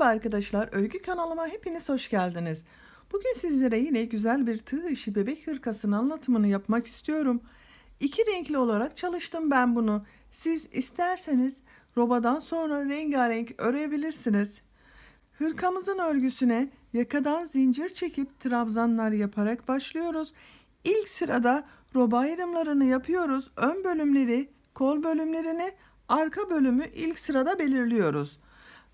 arkadaşlar, örgü kanalıma hepiniz hoş geldiniz. Bugün sizlere yine güzel bir tığ işi bebek hırkasının anlatımını yapmak istiyorum. İki renkli olarak çalıştım ben bunu. Siz isterseniz robadan sonra rengarenk örebilirsiniz. Hırkamızın örgüsüne yakadan zincir çekip trabzanlar yaparak başlıyoruz. İlk sırada roba ayrımlarını yapıyoruz. Ön bölümleri, kol bölümlerini, arka bölümü ilk sırada belirliyoruz.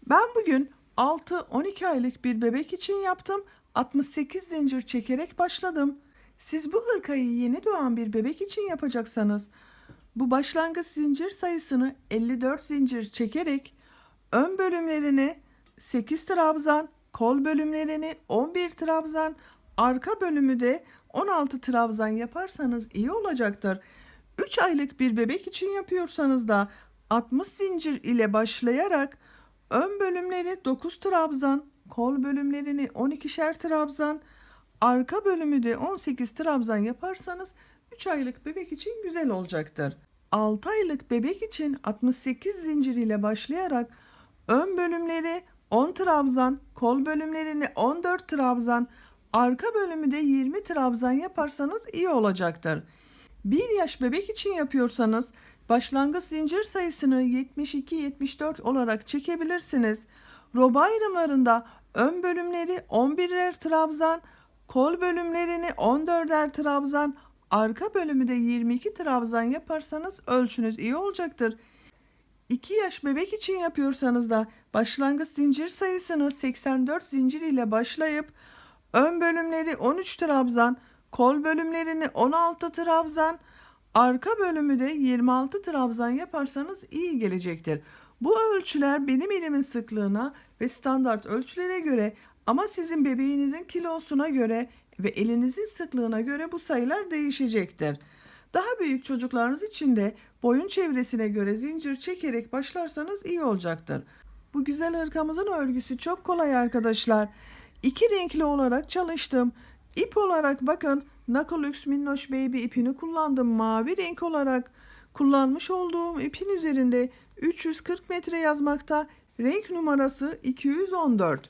Ben bugün 6-12 aylık bir bebek için yaptım. 68 zincir çekerek başladım. Siz bu hırkayı yeni doğan bir bebek için yapacaksanız bu başlangıç zincir sayısını 54 zincir çekerek ön bölümlerini 8 trabzan, kol bölümlerini 11 trabzan, arka bölümü de 16 trabzan yaparsanız iyi olacaktır. 3 aylık bir bebek için yapıyorsanız da 60 zincir ile başlayarak ön bölümleri 9 trabzan, kol bölümlerini 12'şer trabzan, arka bölümü de 18 trabzan yaparsanız 3 aylık bebek için güzel olacaktır. 6 aylık bebek için 68 zincir ile başlayarak ön bölümleri 10 trabzan, kol bölümlerini 14 trabzan, arka bölümü de 20 trabzan yaparsanız iyi olacaktır. 1 yaş bebek için yapıyorsanız başlangıç zincir sayısını 72-74 olarak çekebilirsiniz. Roba ayrımlarında ön bölümleri 11'er trabzan, kol bölümlerini 14'er trabzan, arka bölümü de 22 trabzan yaparsanız ölçünüz iyi olacaktır. 2 yaş bebek için yapıyorsanız da başlangıç zincir sayısını 84 zincir ile başlayıp ön bölümleri 13 trabzan, kol bölümlerini 16 trabzan, arka bölümü de 26 trabzan yaparsanız iyi gelecektir. Bu ölçüler benim elimin sıklığına ve standart ölçülere göre ama sizin bebeğinizin kilosuna göre ve elinizin sıklığına göre bu sayılar değişecektir. Daha büyük çocuklarınız için de boyun çevresine göre zincir çekerek başlarsanız iyi olacaktır. Bu güzel hırkamızın örgüsü çok kolay arkadaşlar. İki renkli olarak çalıştım. İp olarak bakın Nakalux Minnoş Baby ipini kullandım. Mavi renk olarak kullanmış olduğum ipin üzerinde 340 metre yazmakta. Renk numarası 214.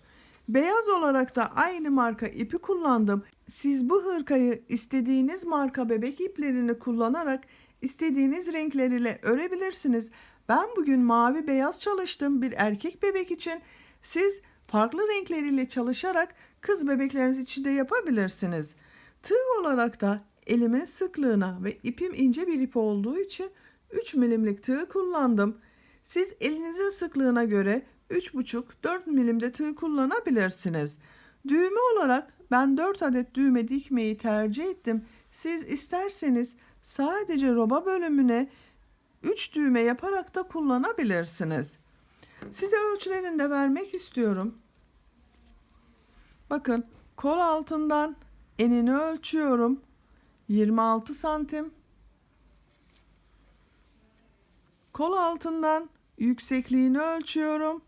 Beyaz olarak da aynı marka ipi kullandım. Siz bu hırkayı istediğiniz marka bebek iplerini kullanarak istediğiniz renkler ile örebilirsiniz. Ben bugün mavi beyaz çalıştım bir erkek bebek için. Siz farklı renkleriyle çalışarak kız bebekleriniz için de yapabilirsiniz. Tığ olarak da elimin sıklığına ve ipim ince bir ip olduğu için 3 milimlik tığ kullandım. Siz elinizin sıklığına göre 3,5-4 milimde tığ kullanabilirsiniz. Düğme olarak ben 4 adet düğme dikmeyi tercih ettim. Siz isterseniz sadece roba bölümüne 3 düğme yaparak da kullanabilirsiniz. Size ölçülerini de vermek istiyorum. Bakın kol altından enini ölçüyorum. 26 santim. Kol altından yüksekliğini ölçüyorum.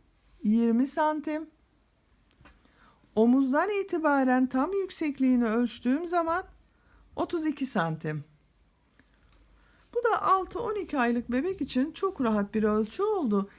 20 santim. Omuzdan itibaren tam yüksekliğini ölçtüğüm zaman 32 santim. Bu da 6-12 aylık bebek için çok rahat bir ölçü oldu.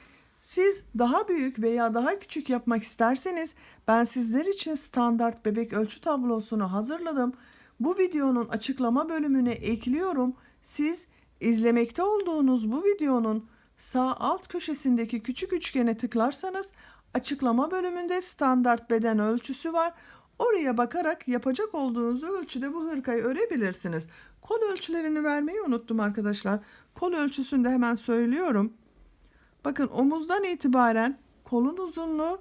Siz daha büyük veya daha küçük yapmak isterseniz ben sizler için standart bebek ölçü tablosunu hazırladım. Bu videonun açıklama bölümüne ekliyorum. Siz izlemekte olduğunuz bu videonun sağ alt köşesindeki küçük üçgene tıklarsanız açıklama bölümünde standart beden ölçüsü var. Oraya bakarak yapacak olduğunuz ölçüde bu hırkayı örebilirsiniz. Kol ölçülerini vermeyi unuttum arkadaşlar. Kol ölçüsünü de hemen söylüyorum. Bakın omuzdan itibaren kolun uzunluğu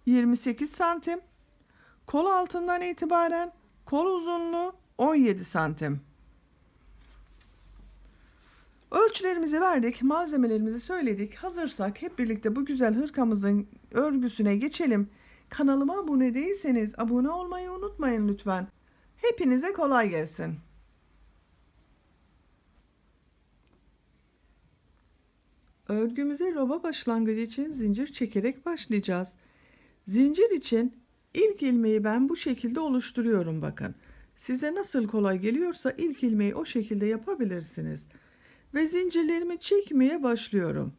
28 santim. Kol altından itibaren kol uzunluğu 17 santim. Ölçülerimizi verdik, malzemelerimizi söyledik. Hazırsak hep birlikte bu güzel hırkamızın örgüsüne geçelim. Kanalıma abone değilseniz abone olmayı unutmayın lütfen. Hepinize kolay gelsin. Örgümüze roba başlangıcı için zincir çekerek başlayacağız. Zincir için ilk ilmeği ben bu şekilde oluşturuyorum bakın. Size nasıl kolay geliyorsa ilk ilmeği o şekilde yapabilirsiniz. Ve zincirlerimi çekmeye başlıyorum.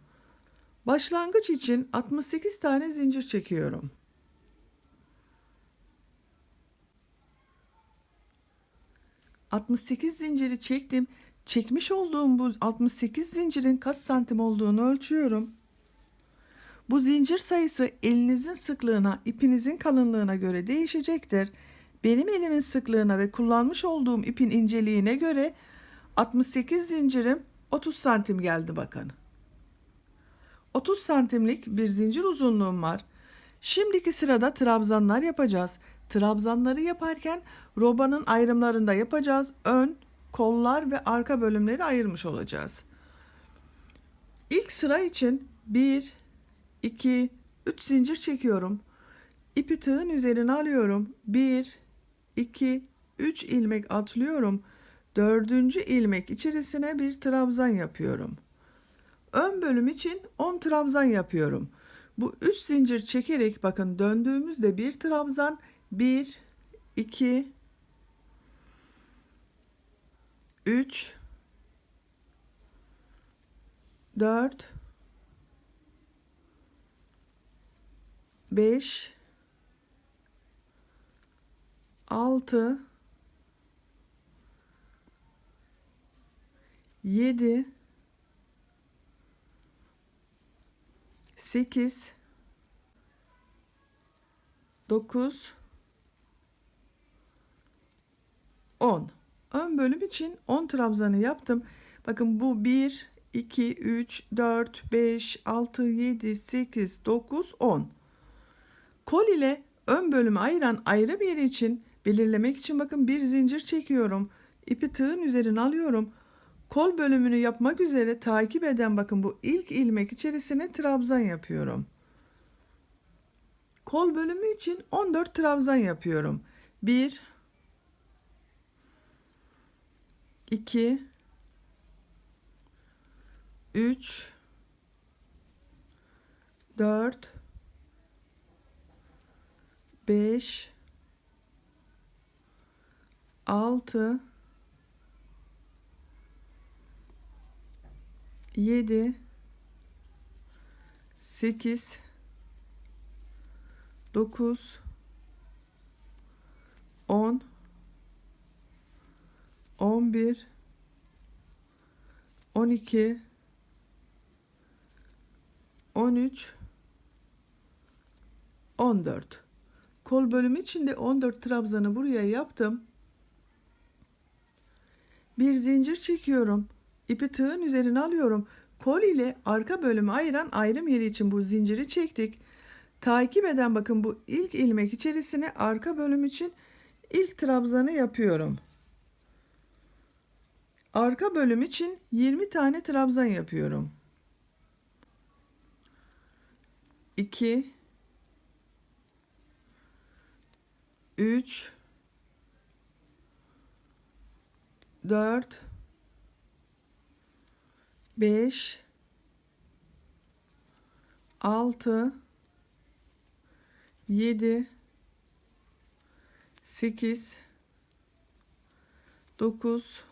Başlangıç için 68 tane zincir çekiyorum. 68 zinciri çektim. Çekmiş olduğum bu 68 zincirin kaç santim olduğunu ölçüyorum. Bu zincir sayısı elinizin sıklığına, ipinizin kalınlığına göre değişecektir. Benim elimin sıklığına ve kullanmış olduğum ipin inceliğine göre 68 zincirim 30 santim geldi bakın. 30 santimlik bir zincir uzunluğum var. Şimdiki sırada trabzanlar yapacağız. Trabzanları yaparken robanın ayrımlarında yapacağız. Ön, kollar ve arka bölümleri ayırmış olacağız. İlk sıra için 1, 2, 3 zincir çekiyorum. İpi tığın üzerine alıyorum. 1, 2, 3 ilmek atlıyorum. Dördüncü ilmek içerisine bir trabzan yapıyorum. Ön bölüm için 10 trabzan yapıyorum. Bu 3 zincir çekerek bakın döndüğümüzde bir trabzan, 1, 2, 3, 4, 5, 6, 7, 8, 9, 10. Ön bölüm için 10 trabzanı yaptım. Bakın bu 1, 2, 3, 4, 5, 6, 7, 8, 9, 10. Kol ile ön bölümü ayıran ayrı bir yeri için belirlemek için bakın bir zincir çekiyorum. İpi tığın üzerine alıyorum. Kol bölümünü yapmak üzere takip eden bakın bu ilk ilmek içerisine trabzan yapıyorum. Kol bölümü için 14 trabzan yapıyorum. 1, 2, 3, 4, 5, 6, 7, 8, 9, 10, 11, 12, 13, 14. Kol bölümü için de 14 trabzanı buraya yaptım. Bir zincir çekiyorum. İpi tığın üzerine alıyorum. Kol ile arka bölümü ayıran ayrım yeri için bu zinciri çektik. Takip eden bakın bu ilk ilmek içerisine arka bölüm için ilk trabzanı yapıyorum. Arka bölüm için 20 tane trabzan yapıyorum. 2, 3, 4, 5, 6, 7, 8, 9,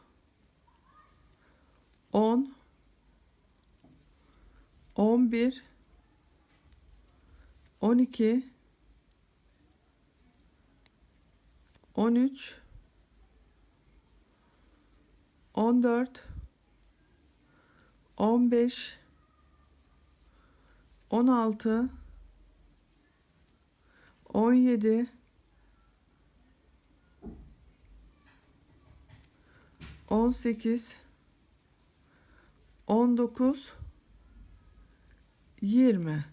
10, 11, 12, 13, 14, 15, 16, 17, 18, 19, 20.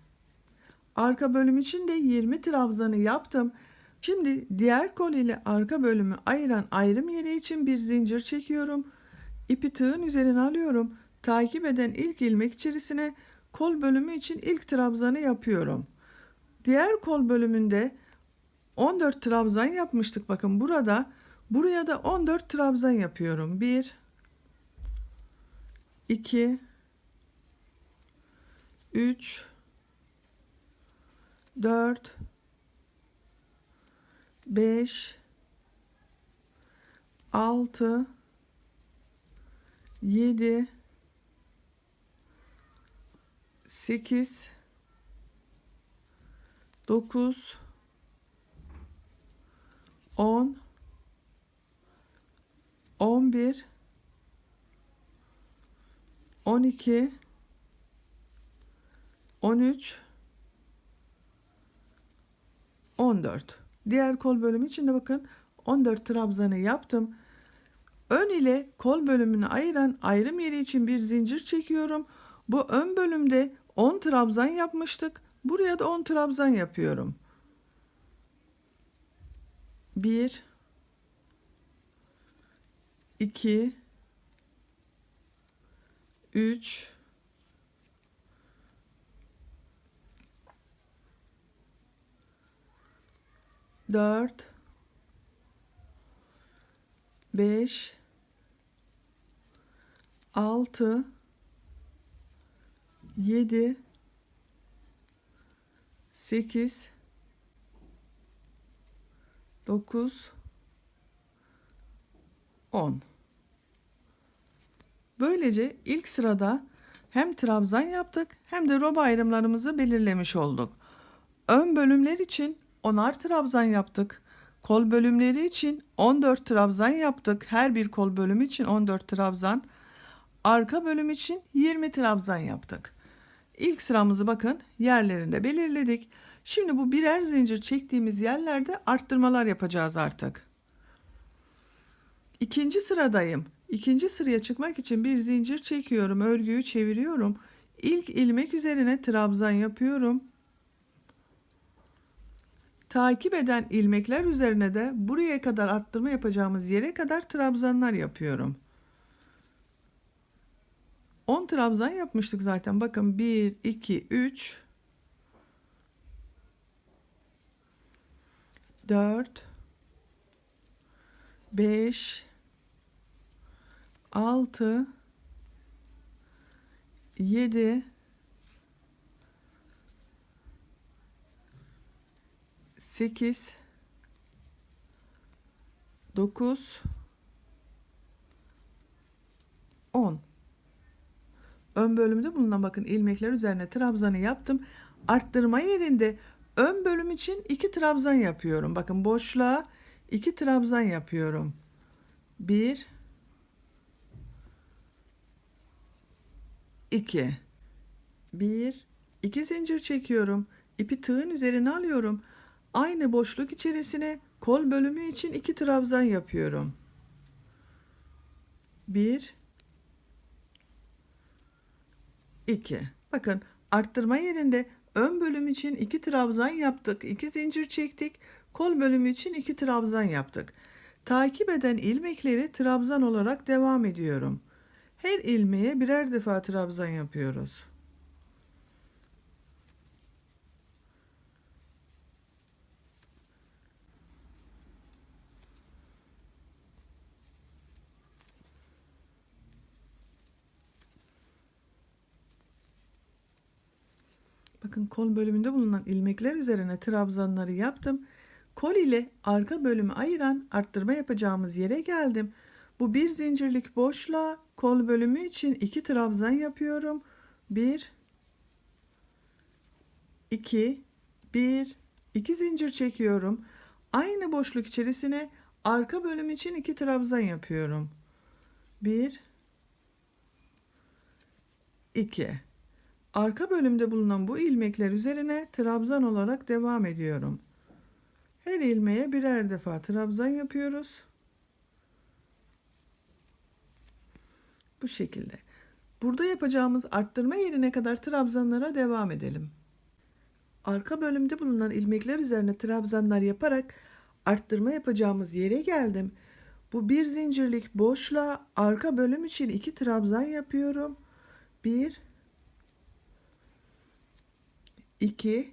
Arka bölüm için de 20 trabzanı yaptım. Şimdi diğer kol ile arka bölümü ayıran ayrım yeri için bir zincir çekiyorum. İpi tığın üzerine alıyorum. Takip eden ilk ilmek içerisine kol bölümü için ilk trabzanı yapıyorum. Diğer kol bölümünde 14 trabzan yapmıştık. Bakın burada, buraya da 14 trabzan yapıyorum. 1, 2, 3, 4, 5, 6, 7, 8, 9, 10, 11, 12, 13, 14. Diğer kol bölümü için de bakın 14 trabzanı yaptım. Ön ile kol bölümünü ayıran ayrım yeri için bir zincir çekiyorum. Bu ön bölümde 10 trabzan yapmıştık. Buraya da 10 trabzan yapıyorum. 1, 2, 3, 4, 5, 6, 7, 8, 9, 10. Böylece ilk sırada hem trabzan yaptık hem de roba ayrımlarımızı belirlemiş olduk. Ön bölümler için 10'ar trabzan yaptık. Kol bölümleri için 14 trabzan yaptık. Her bir kol bölümü için 14 trabzan. Arka bölüm için 20 trabzan yaptık. İlk sıramızı bakın yerlerinde belirledik. Şimdi bu birer zincir çektiğimiz yerlerde arttırmalar yapacağız artık. İkinci sıradayım. İkinci sıraya çıkmak için bir zincir çekiyorum. Örgüyü çeviriyorum. İlk ilmek üzerine trabzan yapıyorum. Takip eden ilmekler üzerine de buraya kadar arttırma yapacağımız yere kadar trabzanlar yapıyorum. 10 trabzan yapmıştık zaten. Bakın 1, 2, 3, 4, 5, 6, 7, 8, 9, 10. Ön bölümde bulunan bakın ilmekler üzerine trabzanı yaptım. Arttırma yerinde ön bölüm için 2 trabzan yapıyorum. Bakın boşluğa 2 trabzan yapıyorum. 1, 2, 1, 2 zincir çekiyorum. İpi tığın üzerine alıyorum. Aynı boşluk içerisine kol bölümü için 2 trabzan yapıyorum. 1, 2. Bakın arttırma yerinde ön bölüm için 2 trabzan yaptık. 2 zincir çektik. Kol bölümü için 2 trabzan yaptık. Takip eden ilmekleri trabzan olarak devam ediyorum. Her ilmeğe birer defa trabzan yapıyoruz. Bakın kol bölümünde bulunan ilmekler üzerine trabzanları yaptım. Kol ile arka bölümü ayıran arttırma yapacağımız yere geldim. Bu bir zincirlik boşluğa kol bölümü için 2 trabzan yapıyorum. 1, 2, 1, 2 zincir çekiyorum. Aynı boşluk içerisine arka bölüm için 2 trabzan yapıyorum. 1, 2. Arka bölümde bulunan bu ilmekler üzerine trabzan olarak devam ediyorum. Her ilmeğe birer defa trabzan yapıyoruz. Bu şekilde. Burada yapacağımız arttırma yerine kadar trabzanlara devam edelim. Arka bölümde bulunan ilmekler üzerine trabzanlar yaparak arttırma yapacağımız yere geldim. Bu bir zincirlik boşluğa arka bölüm için 2 trabzan yapıyorum. 1, 2,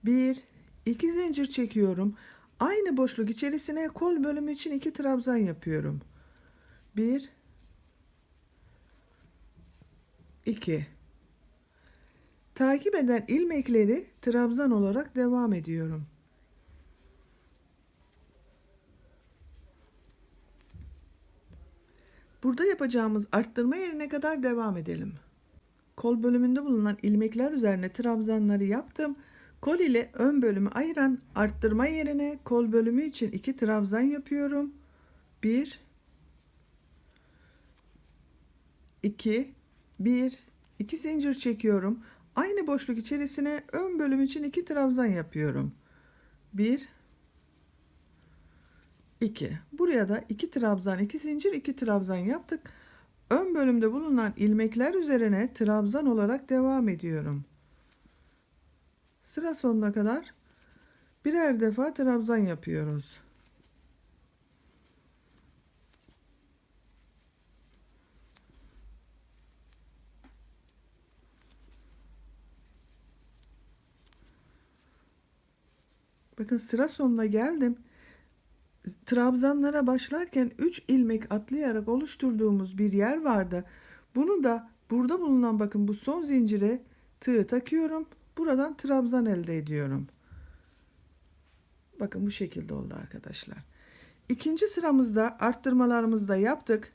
1, 2 zincir çekiyorum. Aynı boşluk içerisine kol bölümü için 2 trabzan yapıyorum. 1, 2. Takip eden ilmekleri trabzan olarak devam ediyorum. Burada yapacağımız arttırma yerine kadar devam edelim. Kol bölümünde bulunan ilmekler üzerine trabzanları yaptım. Kol ile ön bölümü ayıran arttırma yerine kol bölümü için 2 trabzan yapıyorum. 1, 2, 1, 2 zincir çekiyorum. Aynı boşluk içerisine ön bölüm için 2 trabzan yapıyorum. 1, 2. Buraya da 2 trabzan, 2 zincir, 2 trabzan yaptık. Ön bölümde bulunan ilmekler üzerine trabzan olarak devam ediyorum. Sıra sonuna kadar birer defa trabzan yapıyoruz. Bakın sıra sonuna geldim. Trabzanlara başlarken 3 ilmek atlayarak oluşturduğumuz bir yer vardı. Bunu da burada bulunan bakın bu son zincire tığ takıyorum. Buradan trabzan elde ediyorum. Bakın bu şekilde oldu arkadaşlar. İkinci sıramızda arttırmalarımızı da yaptık.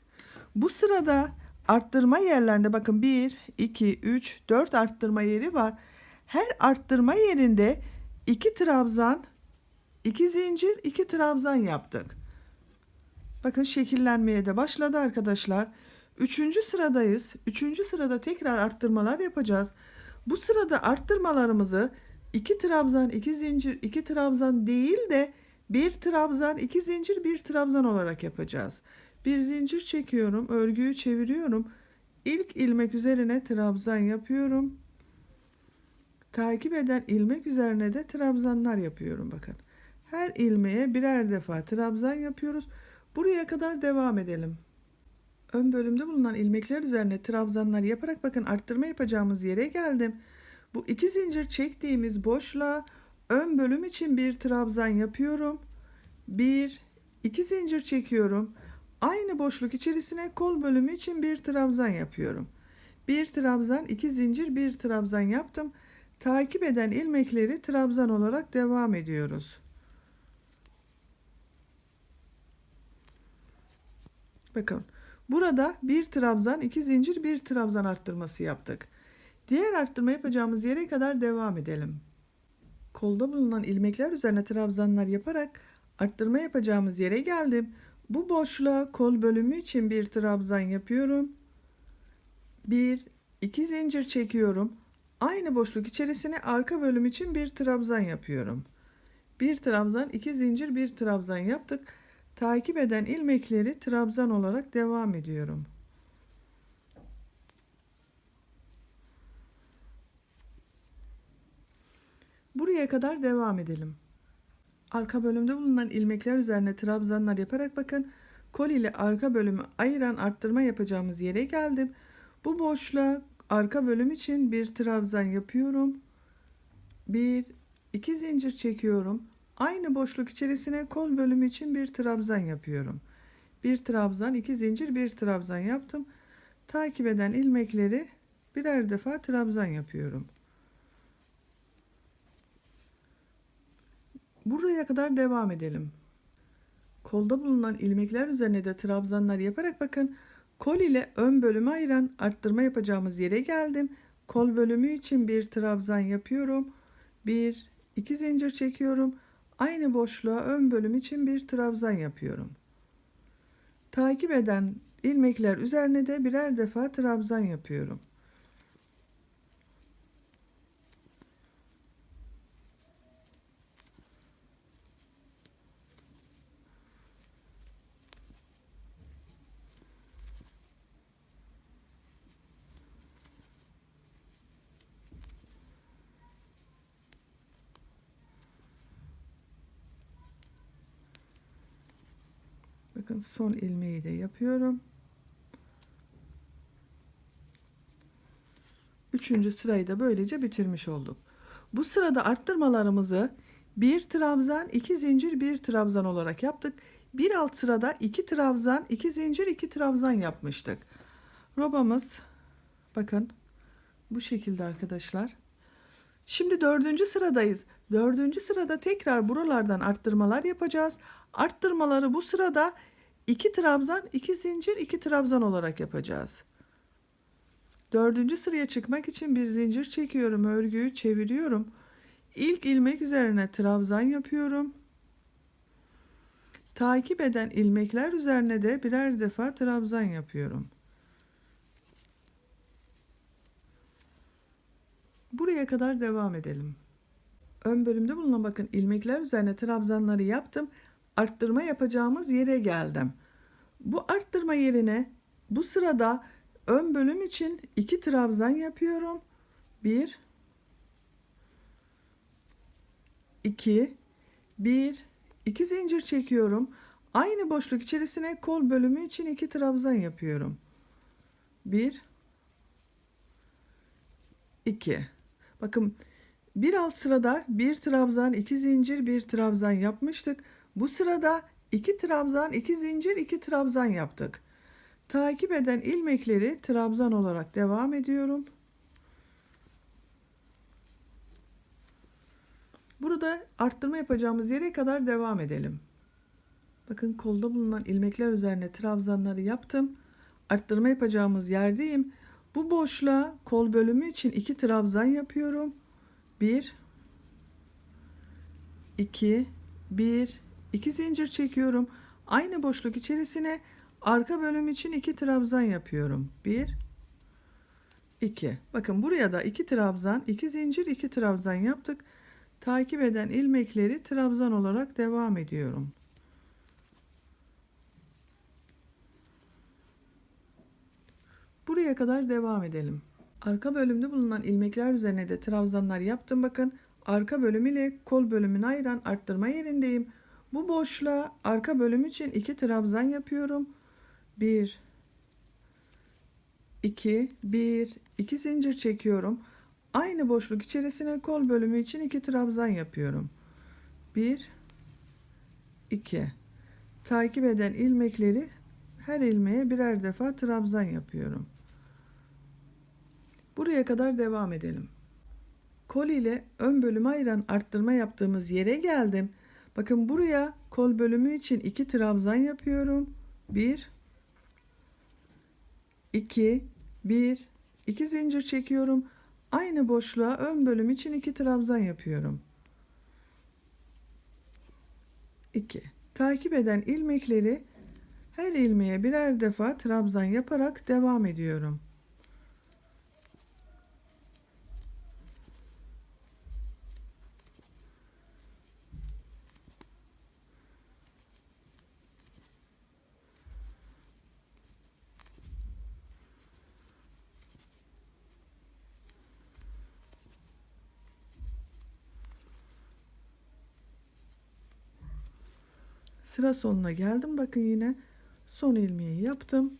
Bu sırada arttırma yerlerinde bakın 1, 2, 3, 4 arttırma yeri var. Her arttırma yerinde 2 trabzan, 2 zincir, 2 trabzan yaptık. Bakın şekillenmeye de başladı arkadaşlar. Üçüncü sıradayız. Üçüncü sırada tekrar arttırmalar yapacağız. Bu sırada arttırmalarımızı 2 trabzan, 2 zincir, 2 trabzan değil de 1 trabzan, 2 zincir, 1 trabzan olarak yapacağız. Bir zincir çekiyorum, örgüyü çeviriyorum. İlk ilmek üzerine trabzan yapıyorum. Takip eden ilmek üzerine de trabzanlar yapıyorum bakın. Her ilmeğe birer defa trabzan yapıyoruz. Buraya kadar devam edelim. Ön bölümde bulunan ilmekler üzerine trabzanlar yaparak bakın arttırma yapacağımız yere geldim. Bu 2 zincir çektiğimiz boşluğa ön bölüm için bir trabzan yapıyorum. 1, 2 zincir çekiyorum. Aynı boşluk içerisine kol bölümü için bir trabzan yapıyorum. Bir trabzan, 2 zincir, bir trabzan yaptım. Takip eden ilmekleri trabzan olarak devam ediyoruz. Bakın burada bir trabzan, 2 zincir, bir trabzan arttırması yaptık. Diğer arttırma yapacağımız yere kadar devam edelim. Kolda bulunan ilmekler üzerine trabzanlar yaparak arttırma yapacağımız yere geldim. Bu boşluğa kol bölümü için bir trabzan yapıyorum. 1, 2 zincir çekiyorum. Aynı boşluk içerisine arka bölüm için bir trabzan yapıyorum. Bir trabzan, 2 zincir, bir trabzan yaptık. Takip eden ilmekleri trabzan olarak devam ediyorum. Buraya kadar devam edelim. Arka bölümde bulunan ilmekler üzerine trabzanlar yaparak bakın kol ile arka bölümü ayıran arttırma yapacağımız yere geldim. Bu boşluğa arka bölüm için bir trabzan yapıyorum. 1, 2 zincir çekiyorum. Aynı boşluk içerisine kol bölümü için bir trabzan yapıyorum. Bir trabzan, 2 zincir, bir trabzan yaptım. Takip eden ilmekleri birer defa trabzan yapıyorum. Buraya kadar devam edelim. Kolda bulunan ilmekler üzerine de trabzanlar yaparak bakın kol ile ön bölümü ayıran arttırma yapacağımız yere geldim. Kol bölümü için bir trabzan yapıyorum. 1, 2 zincir çekiyorum. Aynı boşluğa ön bölüm için bir trabzan yapıyorum. Takip eden ilmekler üzerine de birer defa trabzan yapıyorum. Bakın son ilmeği de yapıyorum. Üçüncü sırayı da böylece bitirmiş olduk. Bu sırada arttırmalarımızı bir trabzan, 2 zincir, bir trabzan olarak yaptık. Bir alt sırada 2 trabzan, 2 zincir, 2 trabzan yapmıştık. Robamız bakın bu şekilde arkadaşlar. Şimdi dördüncü sıradayız. Dördüncü sırada tekrar buralardan arttırmalar yapacağız. Arttırmaları bu sırada 2 trabzan, 2 zincir, 2 trabzan olarak yapacağız. Dördüncü sıraya çıkmak için bir zincir çekiyorum. Örgüyü çeviriyorum. İlk ilmek üzerine trabzan yapıyorum. Takip eden ilmekler üzerine de birer defa trabzan yapıyorum. Buraya kadar devam edelim. Ön bölümde bulunan bakın ilmekler üzerine trabzanları yaptım. Arttırma yapacağımız yere geldim. Bu arttırma yerine bu sırada ön bölüm için 2 trabzan yapıyorum. 1 2 1 2 zincir çekiyorum. Aynı boşluk içerisine kol bölümü için 2 trabzan yapıyorum. 1 2. Bakın bir alt sırada 1 trabzan, 2 zincir, 1 trabzan yapmıştık. Bu sırada 2 trabzan, 2 zincir, 2 trabzan yaptık. Takip eden ilmekleri trabzan olarak devam ediyorum. Burada arttırma yapacağımız yere kadar devam edelim. Bakın kolda bulunan ilmekler üzerine trabzanları yaptım. Arttırma yapacağımız yerdeyim. Bu boşluğa kol bölümü için 2 trabzan yapıyorum. 1 2 1 2 zincir çekiyorum. Aynı boşluk içerisine arka bölüm için 2 trabzan yapıyorum. 1 2. Bakın buraya da 2 trabzan, 2 zincir, 2 trabzan yaptık. Takip eden ilmekleri trabzan olarak devam ediyorum. Buraya kadar devam edelim. Arka bölümde bulunan ilmekler üzerine de trabzanlar yaptım. Bakın arka bölüm ile kol bölümünü ayıran arttırma yerindeyim. Bu boşluğa arka bölüm için 2 trabzan yapıyorum. 1 2 1 2 zincir çekiyorum. Aynı boşluk içerisine kol bölümü için 2 trabzan yapıyorum. 1 2. Takip eden ilmekleri her ilmeğe birer defa trabzan yapıyorum. Buraya kadar devam edelim. Kol ile ön bölümü ayıran arttırma yaptığımız yere geldim. Bakın buraya kol bölümü için 2 trabzan yapıyorum. 1 2 1 2 zincir çekiyorum. Aynı boşluğa ön bölüm için 2 trabzan yapıyorum. 2. Takip eden ilmekleri her ilmeğe birer defa trabzan yaparak devam ediyorum. Sıra sonuna geldim. Bakın yine son ilmeği yaptım.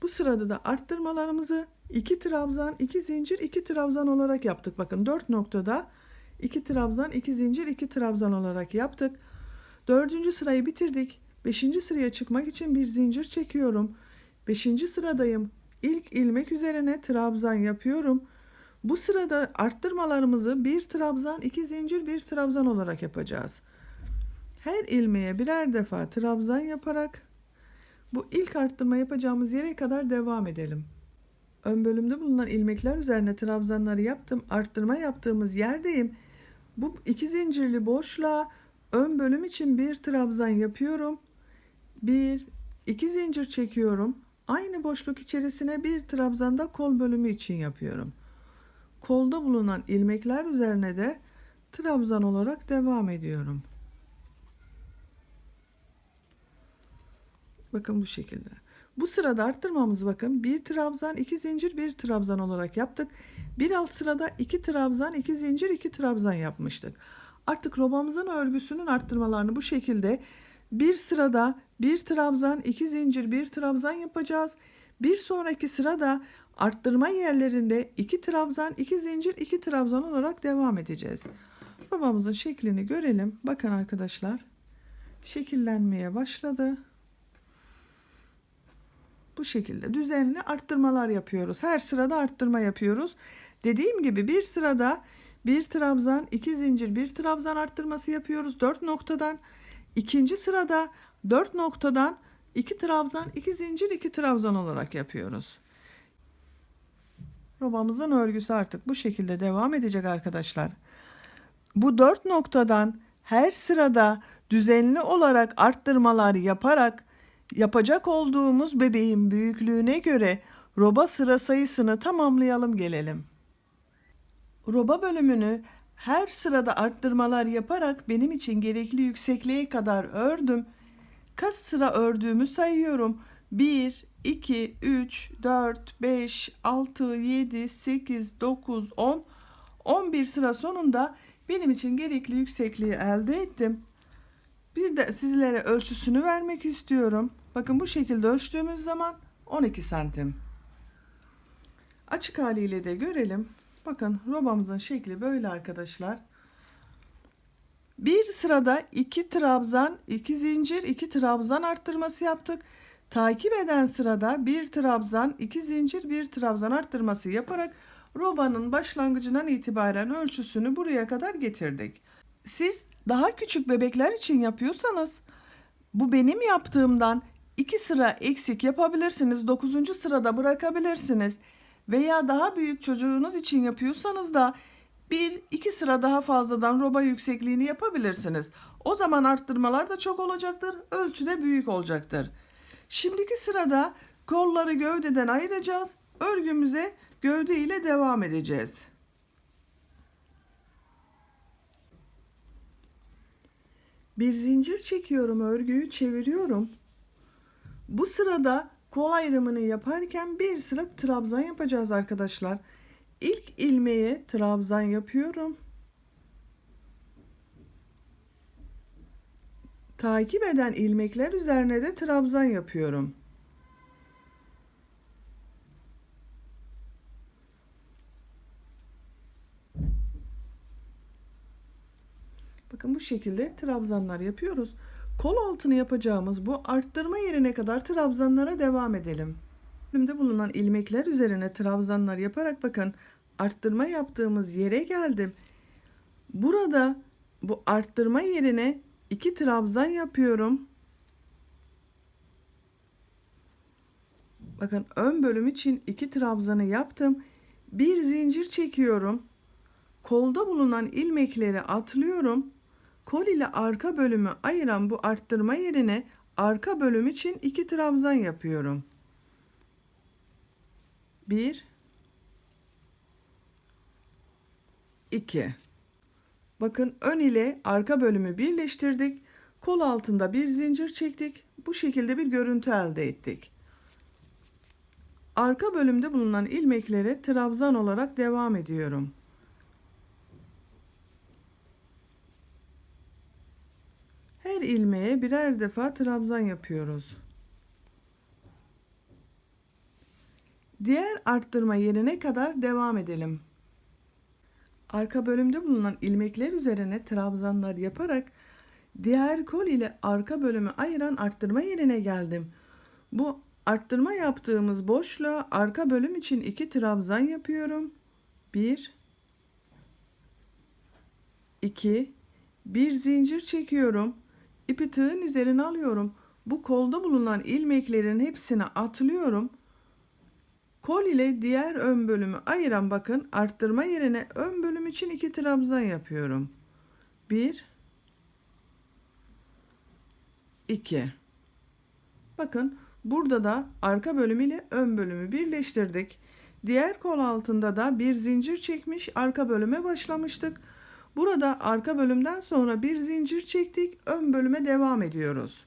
Bu sırada da arttırmalarımızı 2 trabzan, 2 zincir, 2 trabzan olarak yaptık. Bakın 4 noktada 2 trabzan, 2 zincir, 2 trabzan olarak yaptık. 4. sırayı bitirdik. 5. sıraya çıkmak için bir zincir çekiyorum. 5. sıradayım. İlk ilmek üzerine trabzan yapıyorum. Bu sırada arttırmalarımızı 1 trabzan, 2 zincir, 1 trabzan olarak yapacağız. Her ilmeğe birer defa trabzan yaparak bu ilk arttırma yapacağımız yere kadar devam edelim. Ön bölümde bulunan ilmekler üzerine trabzanları yaptım. Arttırma yaptığımız yerdeyim. Bu 2 zincirli boşluğa ön bölüm için 1 trabzan yapıyorum. 1 2 zincir çekiyorum. Aynı boşluk içerisine 1 trabzan da kol bölümü için yapıyorum. Kolda bulunan ilmekler üzerine de trabzan olarak devam ediyorum. Bakın bu şekilde. Bu sırada arttırmamızı bakın 1 trabzan, 2 zincir, 1 trabzan olarak yaptık. Bir alt sırada 2 trabzan, 2 zincir, 2 trabzan yapmıştık. Artık robamızın örgüsünün arttırmalarını bu şekilde bir sırada 1 trabzan, 2 zincir, 1 trabzan yapacağız. Bir sonraki sırada arttırma yerlerinde 2 trabzan, 2 zincir, 2 trabzan olarak devam edeceğiz. Robamızın şeklini görelim. Bakın arkadaşlar. Şekillenmeye başladı. Bu şekilde düzenli arttırmalar yapıyoruz. Her sırada arttırma yapıyoruz. Dediğim gibi bir sırada 1 trabzan, 2 zincir, 1 trabzan arttırması yapıyoruz 4 noktadan. İkinci sırada 4 noktadan 2 trabzan, 2 zincir, 2 trabzan olarak yapıyoruz. Robamızın örgüsü artık bu şekilde devam edecek arkadaşlar. Bu 4 noktadan her sırada düzenli olarak arttırmalar yaparak yapacak olduğumuz bebeğin büyüklüğüne göre roba sıra sayısını tamamlayalım gelelim. Roba bölümünü her sırada arttırmalar yaparak benim için gerekli yüksekliğe kadar ördüm. Kaç sıra ördüğümü sayıyorum. 1, 2, 3, 4, 5, 6, 7, 8, 9, 10. 11 sıra sonunda benim için gerekli yüksekliği elde ettim. Bir de sizlere ölçüsünü vermek istiyorum. Bakın bu şekilde ölçtüğümüz zaman 12 santim. Açık haliyle de görelim. Bakın robamızın şekli böyle arkadaşlar. Bir sırada 2 trabzan, 2 zincir, 2 trabzan arttırması yaptık. Takip eden sırada 1 trabzan, 2 zincir, 1 trabzan arttırması yaparak robanın başlangıcından itibaren ölçüsünü buraya kadar getirdik. Siz daha küçük bebekler için yapıyorsanız bu benim yaptığımdan 2 sıra eksik yapabilirsiniz. 9. sırada bırakabilirsiniz. Veya daha büyük çocuğunuz için yapıyorsanız da 1-2 sıra daha fazladan roba yüksekliğini yapabilirsiniz. O zaman arttırmalar da çok olacaktır. Ölçü de büyük olacaktır. Şimdiki sırada kolları gövdeden ayıracağız. Örgümüze gövde ile devam edeceğiz. Bir zincir çekiyorum, örgüyü çeviriyorum. Bu sırada kol ayrımını yaparken bir sıra trabzan yapacağız arkadaşlar. İlk ilmeğe trabzan yapıyorum. Takip eden ilmekler üzerine de trabzan yapıyorum. Bakın bu şekilde trabzanlar yapıyoruz. Kol altını yapacağımız bu arttırma yerine kadar trabzanlara devam edelim. Bölümde bulunan ilmekler üzerine trabzanlar yaparak bakın arttırma yaptığımız yere geldim. Burada bu arttırma yerine 2 trabzan yapıyorum. Bakın ön bölüm için 2 trabzanı yaptım. Bir zincir çekiyorum. Kolda bulunan ilmekleri atlıyorum. Kol ile arka bölümü ayıran bu arttırma yerine arka bölüm için 2 trabzan yapıyorum. 1 2. Bakın ön ile arka bölümü birleştirdik. Kol altında bir zincir çektik. Bu şekilde bir görüntü elde ettik. Arka bölümde bulunan ilmeklere trabzan olarak devam ediyorum. Her ilmeğe birer defa trabzan yapıyoruz. Diğer arttırma yerine kadar devam edelim. Arka bölümde bulunan ilmekler üzerine trabzanlar yaparak diğer kol ile arka bölümü ayıran arttırma yerine geldim. Bu arttırma yaptığımız boşluğa arka bölüm için 2 trabzan yapıyorum. 1 2 bir zincir çekiyorum. İpi tığın üzerine alıyorum. Bu kolda bulunan ilmeklerin hepsini atlıyorum. Kol ile diğer ön bölümü ayıran bakın arttırma yerine ön bölüm için 2 trabzan yapıyorum. 1 2. Bakın burada da arka bölüm ile ön bölümü birleştirdik. Diğer kol altında da bir zincir çekmiş arka bölüme başlamıştık. Burada arka bölümden sonra bir zincir çektik, ön bölüme devam ediyoruz.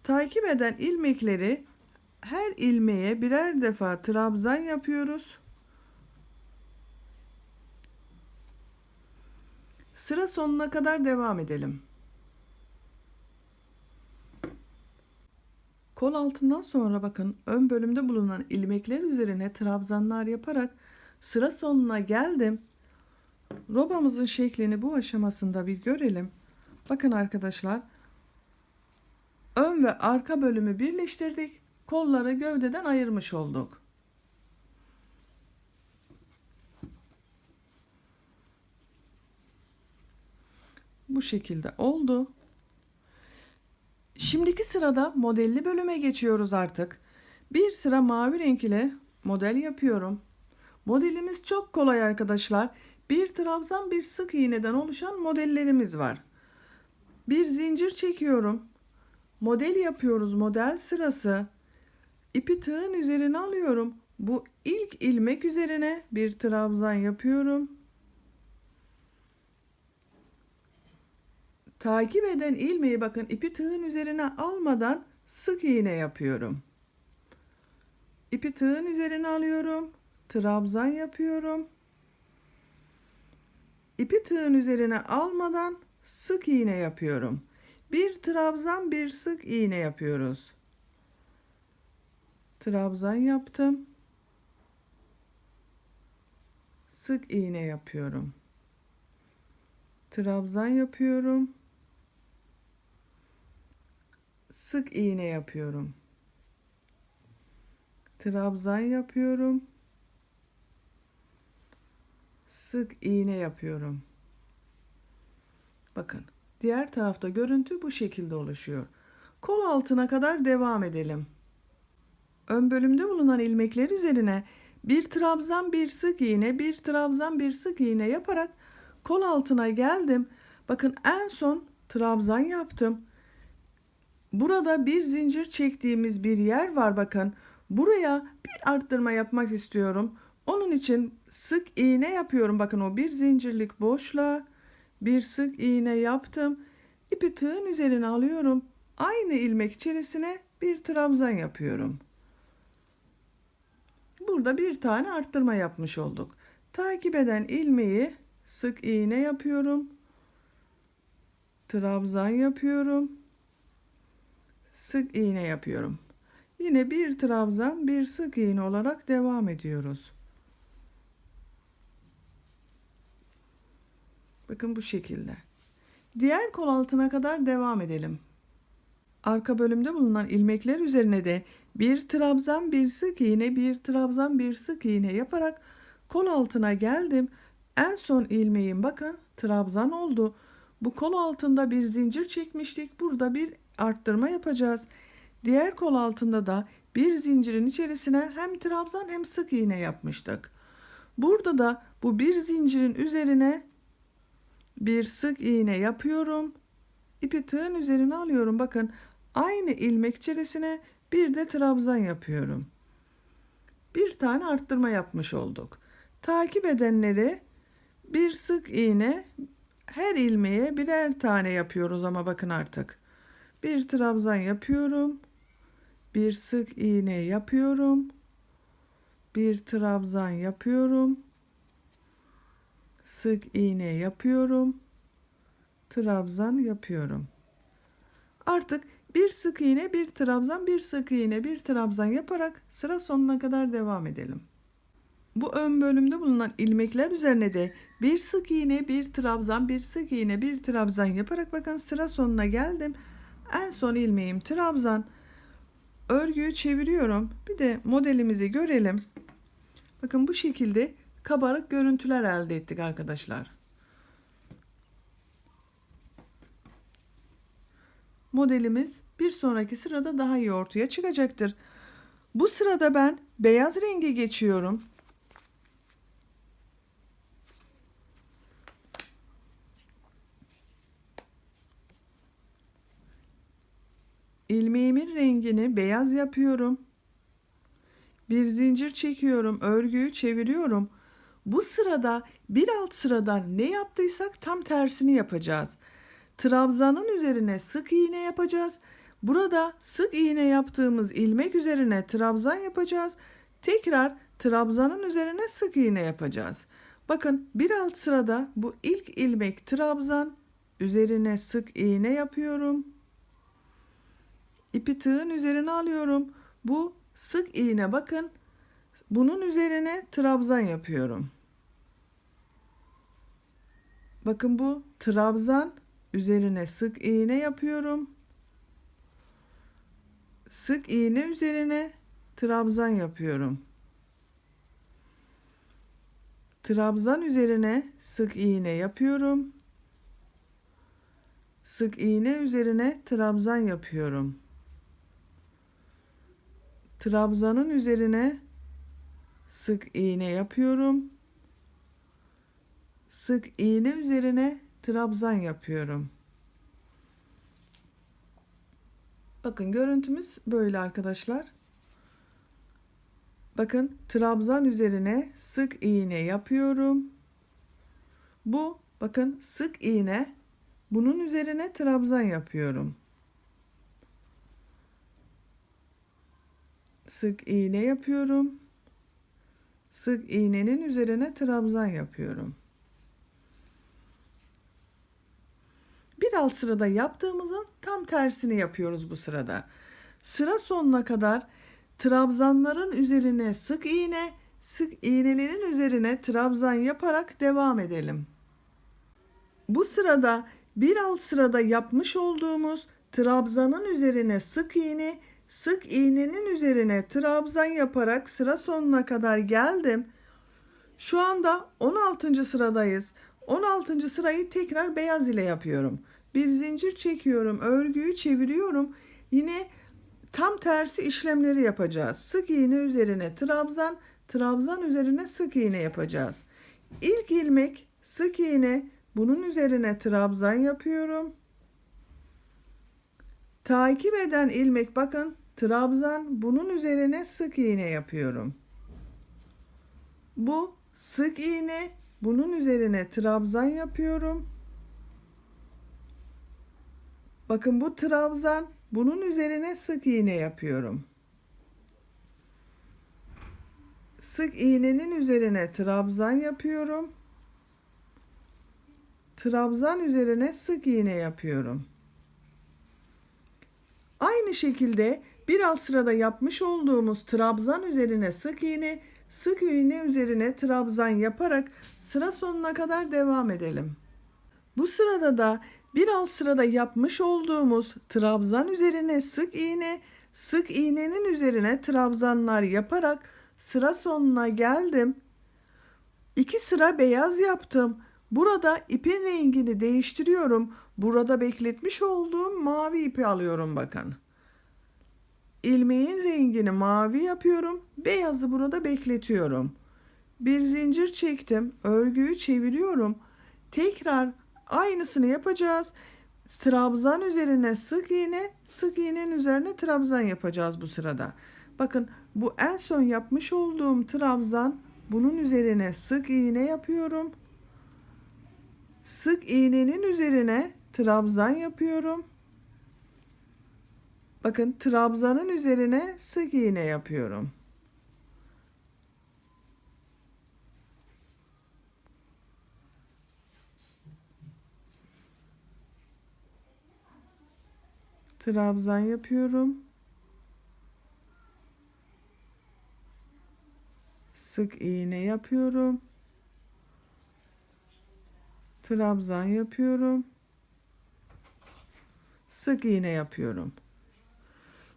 Takip eden ilmekleri her ilmeğe birer defa trabzan yapıyoruz. Sıra sonuna kadar devam edelim. Kol altından sonra bakın ön bölümde bulunan ilmekler üzerine trabzanlar yaparak sıra sonuna geldim. Robamızın şeklini bu aşamasında bir görelim. Bakın arkadaşlar, ön ve arka bölümü birleştirdik. Kolları gövdeden ayırmış olduk. Bu şekilde oldu. Şimdiki sırada modelli bölüme geçiyoruz artık. Bir sıra mavi renk ile model yapıyorum. Modelimiz çok kolay arkadaşlar. Bir trabzan bir sık iğneden oluşan modellerimiz var. Bir zincir çekiyorum. Model yapıyoruz, model sırası. İpi tığın üzerine alıyorum. Bu ilk ilmek üzerine bir trabzan yapıyorum. Takip eden ilmeği bakın ipi tığın üzerine almadan sık iğne yapıyorum. İpi tığın üzerine alıyorum. Trabzan yapıyorum. İpi tığın üzerine almadan sık iğne yapıyorum. Bir trabzan, bir sık iğne yapıyoruz. Trabzan yaptım. Sık iğne yapıyorum. Trabzan yapıyorum. Sık iğne yapıyorum. Trabzan yapıyorum. Sık iğne yapıyorum. Bakın, diğer tarafta görüntü bu şekilde oluşuyor. Kol altına kadar devam edelim. Ön bölümde bulunan ilmekler üzerine bir trabzan, bir sık iğne, bir trabzan, bir sık iğne yaparak kol altına geldim. Bakın en son trabzan yaptım. Burada bir zincir çektiğimiz bir yer var bakın. Buraya bir arttırma yapmak istiyorum. Onun için sık iğne yapıyorum. Bakın o bir zincirlik boşluğa bir sık iğne yaptım. İpi tığın üzerine alıyorum. Aynı ilmek içerisine bir trabzan yapıyorum. Burada bir tane arttırma yapmış olduk. Takip eden ilmeği sık iğne yapıyorum. Trabzan yapıyorum. Sık iğne yapıyorum. Yine bir trabzan, bir sık iğne olarak devam ediyoruz. Bakın bu şekilde. Diğer kol altına kadar devam edelim. Arka bölümde bulunan ilmekler üzerine de bir trabzan, bir sık iğne, bir trabzan, bir sık iğne yaparak kol altına geldim. En son ilmeğim bakın trabzan oldu. Bu kol altında bir zincir çekmiştik. Burada bir arttırma yapacağız. Diğer kol altında da bir zincirin içerisine hem trabzan hem sık iğne yapmıştık. Burada da bu bir zincirin üzerine bir sık iğne yapıyorum. İpi tığın üzerine alıyorum. Bakın aynı ilmek içerisine bir de trabzan yapıyorum. Bir tane arttırma yapmış olduk. Takip edenleri bir sık iğne, her ilmeğe birer tane yapıyoruz ama bakın artık. Bir trabzan yapıyorum. Bir sık iğne yapıyorum. Bir trabzan yapıyorum. Sık iğne yapıyorum. Trabzan yapıyorum. Artık bir sık iğne, bir trabzan, bir sık iğne, bir trabzan yaparak sıra sonuna kadar devam edelim. Bu ön bölümde bulunan ilmekler üzerine de bir sık iğne, bir trabzan, bir sık iğne, bir trabzan yaparak bakın sıra sonuna geldim. En son ilmeğim trabzan. Örgüyü çeviriyorum. Bir de modelimizi görelim. Bakın bu şekilde kabarık görüntüler elde ettik arkadaşlar. Modelimiz bir sonraki sırada daha iyi ortaya çıkacaktır. Bu sırada ben beyaz rengi geçiyorum. İlmeğimin rengini beyaz yapıyorum. Bir zincir çekiyorum, örgüyü çeviriyorum. Bu sırada bir alt sıradan ne yaptıysak tam tersini yapacağız. Trabzanın üzerine sık iğne yapacağız. Burada sık iğne yaptığımız ilmek üzerine trabzan yapacağız. Tekrar trabzanın üzerine sık iğne yapacağız. Bakın bir alt sırada bu ilk ilmek trabzan, üzerine sık iğne yapıyorum. İpi tığın üzerine alıyorum. Bu sık iğne bakın. Bunun üzerine trabzan yapıyorum. Bakın bu trabzan, üzerine sık iğne yapıyorum. Sık iğne üzerine trabzan yapıyorum. Trabzan üzerine sık iğne yapıyorum. Sık iğne üzerine trabzan yapıyorum. Trabzanın üzerine sık iğne yapıyorum. Sık iğne üzerine trabzan yapıyorum. Bakın görüntümüz böyle arkadaşlar. Bakın trabzan üzerine sık iğne yapıyorum. Bu bakın sık iğne. Bunun üzerine trabzan yapıyorum. Sık iğne yapıyorum. Sık iğnenin üzerine trabzan yapıyorum. Bir alt sırada yaptığımızın tam tersini yapıyoruz bu sırada. Sıra sonuna kadar trabzanların üzerine sık iğne, sık iğnelerin üzerine trabzan yaparak devam edelim. Bu sırada bir alt sırada yapmış olduğumuz trabzanın üzerine sık iğne, sık iğnenin üzerine trabzan yaparak sıra sonuna kadar geldim. Şu anda 16. sıradayız. 16. sırayı tekrar beyaz ile yapıyorum. Bir zincir çekiyorum, örgüyü çeviriyorum. Yine tam tersi işlemleri yapacağız. Sık iğne üzerine trabzan, trabzan üzerine sık iğne yapacağız. İlk ilmek sık iğne, bunun üzerine trabzan yapıyorum. Takip eden ilmek bakın trabzan, bunun üzerine sık iğne yapıyorum. Bu sık iğne, bunun üzerine trabzan yapıyorum. Bakın bu trabzan, bunun üzerine sık iğne yapıyorum. Sık iğnenin üzerine trabzan yapıyorum. Trabzan üzerine sık iğne yapıyorum. Aynı şekilde bir alt sırada yapmış olduğumuz trabzan üzerine sık iğne, sık iğne üzerine trabzan yaparak sıra sonuna kadar devam edelim. Bu sırada da bir alt sırada yapmış olduğumuz trabzan üzerine sık iğne, sık iğnenin üzerine trabzanlar yaparak sıra sonuna geldim. 2 sıra beyaz yaptım. Burada ipin rengini değiştiriyorum. Burada bekletmiş olduğum mavi ipi alıyorum bakın. İlmeğin rengini mavi yapıyorum. Beyazı burada bekletiyorum. Bir zincir çektim. Örgüyü çeviriyorum. Tekrar aynısını yapacağız. Trabzan üzerine sık iğne, sık iğnenin üzerine trabzan yapacağız bu sırada. Bakın bu en son yapmış olduğum trabzan, bunun üzerine sık iğne yapıyorum. Sık iğnenin üzerine trabzan yapıyorum. Bakın trabzanın üzerine sık iğne yapıyorum. Trabzan yapıyorum. Sık iğne yapıyorum. Trabzan yapıyorum. Sık iğne yapıyorum.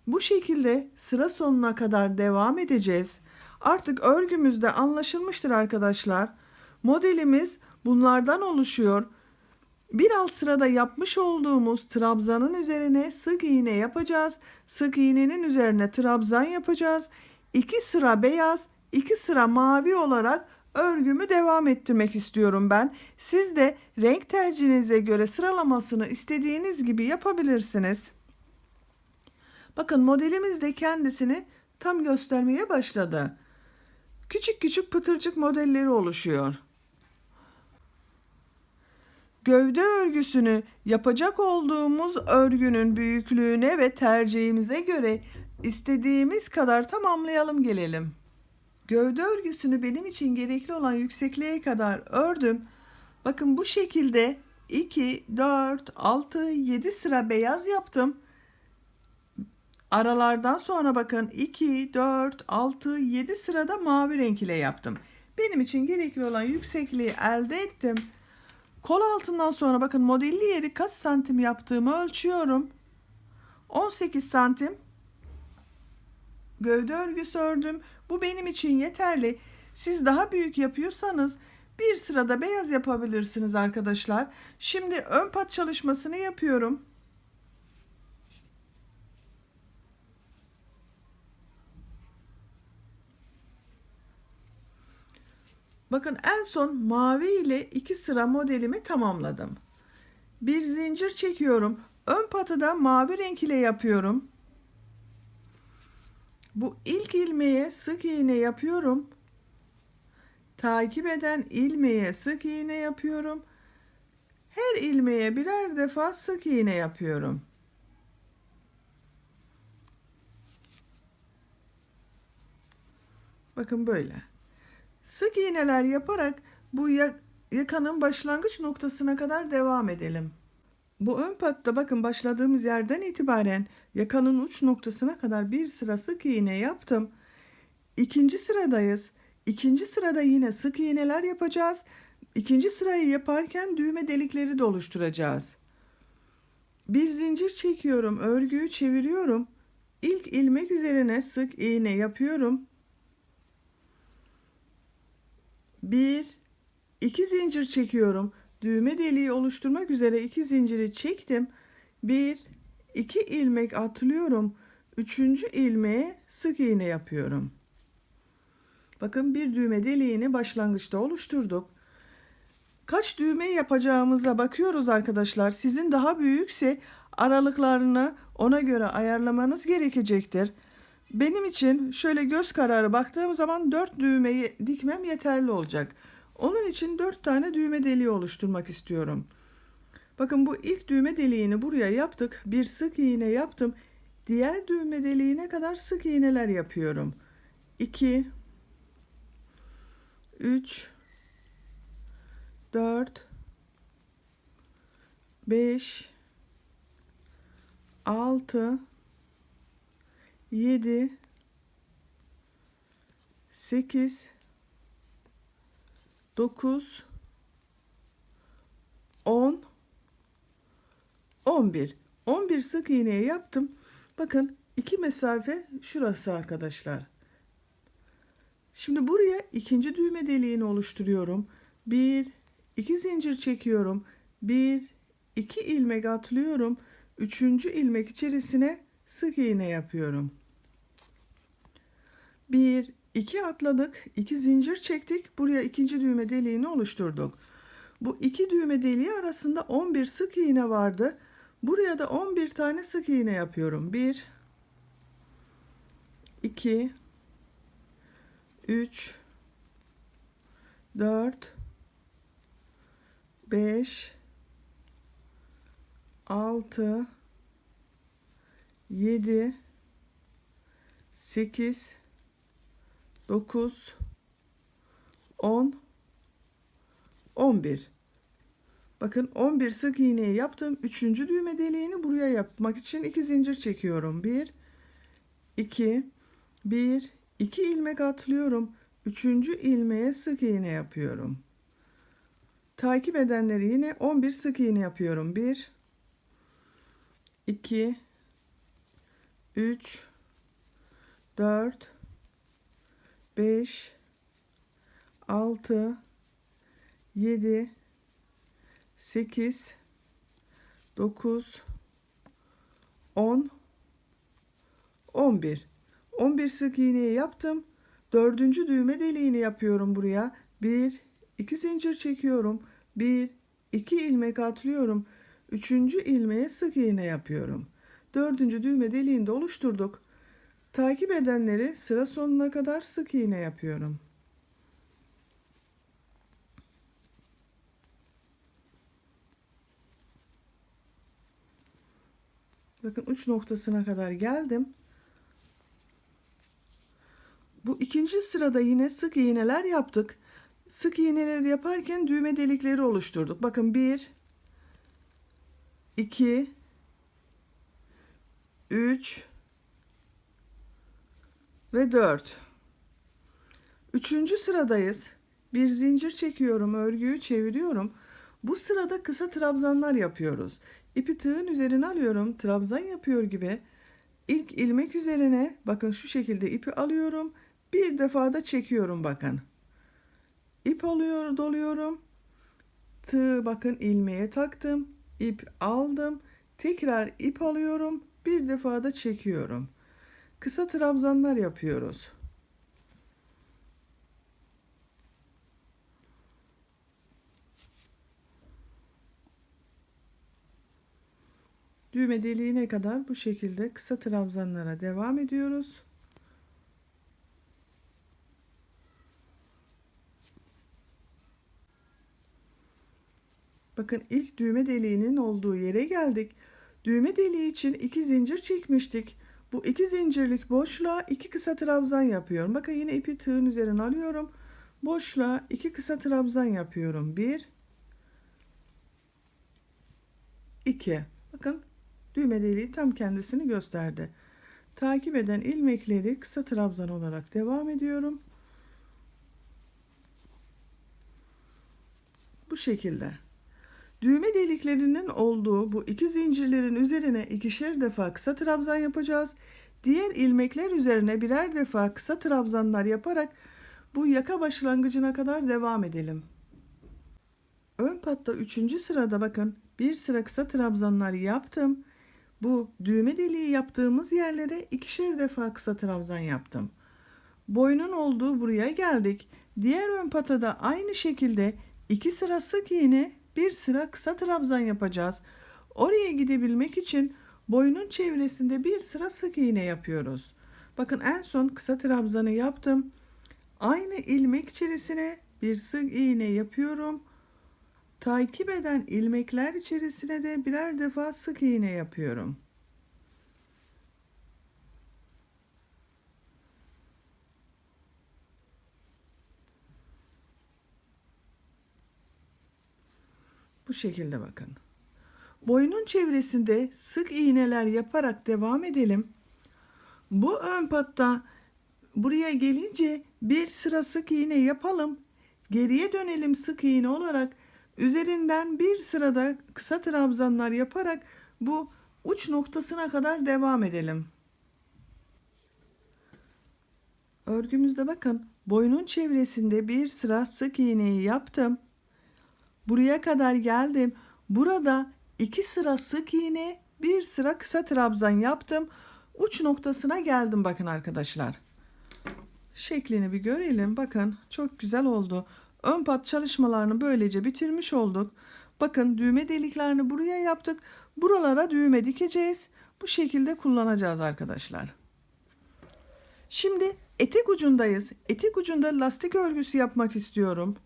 Bu şekilde sıra sonuna kadar devam edeceğiz. Artık örgümüzde anlaşılmıştır arkadaşlar. Modelimiz bunlardan oluşuyor. Bir alt sırada yapmış olduğumuz trabzanın üzerine sık iğne yapacağız. Sık iğnenin üzerine trabzan yapacağız. 2 sıra beyaz, 2 sıra mavi olarak örgümü devam ettirmek istiyorum ben. Siz de renk tercihinize göre sıralamasını istediğiniz gibi yapabilirsiniz. Bakın modelimiz de kendisini tam göstermeye başladı. Küçük küçük pıtırcık modelleri oluşuyor. Gövde örgüsünü yapacak olduğumuz örgünün büyüklüğüne ve tercihimize göre istediğimiz kadar tamamlayalım gelelim. Gövde örgüsünü benim için gerekli olan yüksekliğe kadar ördüm. Bakın bu şekilde 2, 4, 6, 7 sıra beyaz yaptım. Aralardan sonra bakın 2, 4, 6, 7 sırada mavi renk ile yaptım. Benim için gerekli olan yüksekliği elde ettim. Kol altından sonra bakın modelli yeri kaç santim yaptığımı ölçüyorum. 18 santim gövde örgüsü ördüm. Bu benim için yeterli. Siz daha büyük yapıyorsanız bir sırada beyaz yapabilirsiniz arkadaşlar. Şimdi ön pat çalışmasını yapıyorum. Bakın en son mavi ile 2 sıra modelimi tamamladım. Bir zincir çekiyorum. Ön patı da mavi renk ile yapıyorum. Bu ilk ilmeğe sık iğne yapıyorum. Takip eden ilmeğe sık iğne yapıyorum. Her ilmeğe birer defa sık iğne yapıyorum. Bakın böyle. Sık iğneler yaparak bu yakanın başlangıç noktasına kadar devam edelim. Bu ön patta bakın başladığımız yerden itibaren yakanın uç noktasına kadar bir sıra sık iğne yaptım. İkinci sıradayız. İkinci sırada yine sık iğneler yapacağız. İkinci sırayı yaparken düğme delikleri de oluşturacağız. Bir zincir çekiyorum, örgüyü çeviriyorum. İlk ilmek üzerine sık iğne yapıyorum. Bir, iki zincir çekiyorum. Düğme deliği oluşturmak üzere iki zinciri çektim. Bir, iki ilmek atlıyorum. Üçüncü ilmeğe sık iğne yapıyorum. Bakın bir düğme deliğini başlangıçta oluşturduk. Kaç düğme yapacağımıza bakıyoruz arkadaşlar. Sizin daha büyükse aralıklarını ona göre ayarlamanız gerekecektir. Benim için şöyle göz kararı baktığım zaman 4 düğmeyi dikmem yeterli olacak. Onun için 4 tane düğme deliği oluşturmak istiyorum. Bakın bu ilk düğme deliğini buraya yaptık. Bir sık iğne yaptım. Diğer düğme deliğine kadar sık iğneler yapıyorum. 2 3 4 5 6 7 8 9 10 11 11 sık iğneyi yaptım. Bakın iki mesafe şurası arkadaşlar. Şimdi buraya ikinci düğme deliğini oluşturuyorum. Bir, iki zincir çekiyorum. Bir, iki ilmek atlıyorum. Üçüncü ilmek içerisine sık iğne yapıyorum. Bir, iki atladık. İki zincir çektik. Buraya ikinci düğme deliğini oluşturduk. Bu iki düğme deliği arasında 11 sık iğne vardı. Buraya da 11 tane sık iğne yapıyorum. 1 2 3 4 5 6 7 8 9 10 11. Bakın 11 sık iğneyi yaptım. Üçüncü düğme deliğini buraya yapmak için iki zincir çekiyorum. 1 2 1 2 ilmek atlıyorum. Üçüncü ilmeğe sık iğne yapıyorum. Takip edenleri yine 11 sık iğne yapıyorum. 1 2 3 4 5 6 7 8 9 10 11 11 sık iğneyi yaptım. Dördüncü düğme deliğini yapıyorum buraya. 1 2 zincir çekiyorum. 1 2 ilmek atlıyorum. Üçüncü ilmeğe sık iğne yapıyorum. Dördüncü düğme deliğini de oluşturduk. Takip edenleri sıra sonuna kadar sık iğne yapıyorum. Bakın uç noktasına kadar geldim. Bu ikinci sırada yine sık iğneler yaptık. Sık iğneleri yaparken düğme delikleri oluşturduk. Bakın 1 2 3 ve 4. Üçüncü sıradayız. Bir zincir çekiyorum, örgüyü çeviriyorum. Bu sırada kısa trabzanlar yapıyoruz. İpi tığın üzerine alıyorum, trabzan yapıyor gibi. İlk ilmek üzerine bakın şu şekilde ipi alıyorum. Bir defa da çekiyorum bakın. İp alıyor, doluyorum. Tığ bakın ilmeğe taktım. İp aldım. Tekrar ip alıyorum. Bir defa da çekiyorum. Kısa trabzanlar yapıyoruz. Düğme deliğine kadar bu şekilde kısa trabzanlara devam ediyoruz. Bakın ilk düğme deliğinin olduğu yere geldik. Düğme deliği için 2 zincir çekmiştik. Bu 2 zincirlik boşluğa 2 kısa trabzan yapıyorum. Bakın yine ipi tığın üzerine alıyorum. Boşluğa 2 kısa trabzan yapıyorum. 1 2. Bakın düğme deliği tam kendisini gösterdi. Takip eden ilmekleri kısa trabzan olarak devam ediyorum. Bu şekilde. Düğme deliklerinin olduğu bu iki zincirlerin üzerine ikişer defa kısa trabzan yapacağız. Diğer ilmekler üzerine birer defa kısa trabzanlar yaparak bu yaka başlangıcına kadar devam edelim. Ön patta 3. sırada bakın bir sıra kısa trabzanlar yaptım. Bu düğme deliği yaptığımız yerlere ikişer defa kısa trabzan yaptım. Boynun olduğu buraya geldik. Diğer ön patada aynı şekilde 2 sıra sık iğne, bir sıra kısa trabzan yapacağız. Oraya gidebilmek için boynun çevresinde bir sıra sık iğne yapıyoruz. Bakın en son kısa trabzanı yaptım. Aynı ilmek içerisine bir sık iğne yapıyorum. Takip eden ilmekler içerisine de birer defa sık iğne yapıyorum. Bu şekilde bakın. Boynun çevresinde sık iğneler yaparak devam edelim. Bu ön patta buraya gelince bir sıra sık iğne yapalım. Geriye dönelim sık iğne olarak. Üzerinden bir sırada kısa trabzanlar yaparak bu uç noktasına kadar devam edelim. Örgümüzde bakın boynun çevresinde bir sıra sık iğneyi yaptım. Buraya kadar geldim. Burada 2 sıra sık iğne, bir sıra kısa trabzan yaptım. Uç noktasına geldim bakın arkadaşlar. Şeklini bir görelim. Bakın çok güzel oldu. Ön pat çalışmalarını böylece bitirmiş olduk. Bakın düğme deliklerini buraya yaptık. Buralara düğme dikeceğiz. Bu şekilde kullanacağız arkadaşlar. Şimdi etek ucundayız. Etek ucunda lastik örgüsü yapmak istiyorum.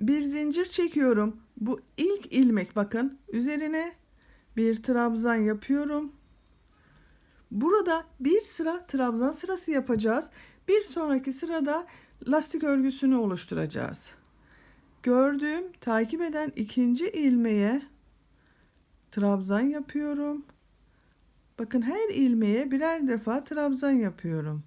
Bir zincir çekiyorum. Bu ilk ilmek bakın. Üzerine bir trabzan yapıyorum. Burada bir sıra trabzan sırası yapacağız. Bir sonraki sırada lastik örgüsünü oluşturacağız. Gördüğüm, takip eden ikinci ilmeğe trabzan yapıyorum. Bakın her ilmeğe birer defa trabzan yapıyorum.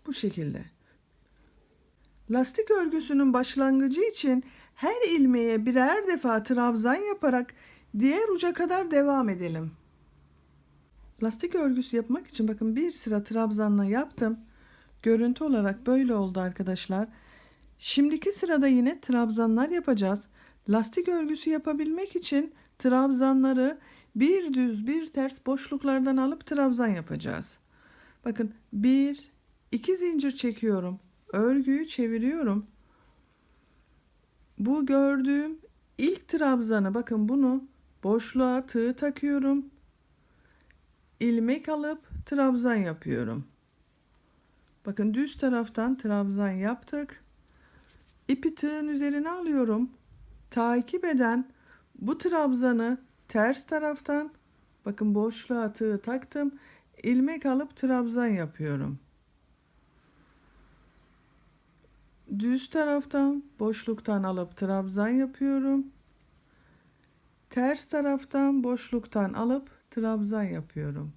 Bu şekilde. Lastik örgüsünün başlangıcı için her ilmeğe birer defa trabzan yaparak diğer uca kadar devam edelim. Lastik örgüsü yapmak için bakın bir sıra trabzanla yaptım. Görüntü olarak böyle oldu arkadaşlar. Şimdiki sırada yine trabzanlar yapacağız. Lastik örgüsü yapabilmek için trabzanları bir düz bir ters boşluklardan alıp trabzan yapacağız. Bakın 1 2 zincir çekiyorum. Örgüyü çeviriyorum. Bu gördüğüm ilk trabzanı bakın bunu boşluğa tığ takıyorum. İlmek alıp trabzan yapıyorum. Bakın düz taraftan trabzan yaptık. İpi tığın üzerine alıyorum. Takip eden bu trabzanı ters taraftan bakın boşluğa tığ taktım. İlmek alıp trabzan yapıyorum. Düz taraftan boşluktan alıp trabzan yapıyorum. Ters taraftan boşluktan alıp trabzan yapıyorum.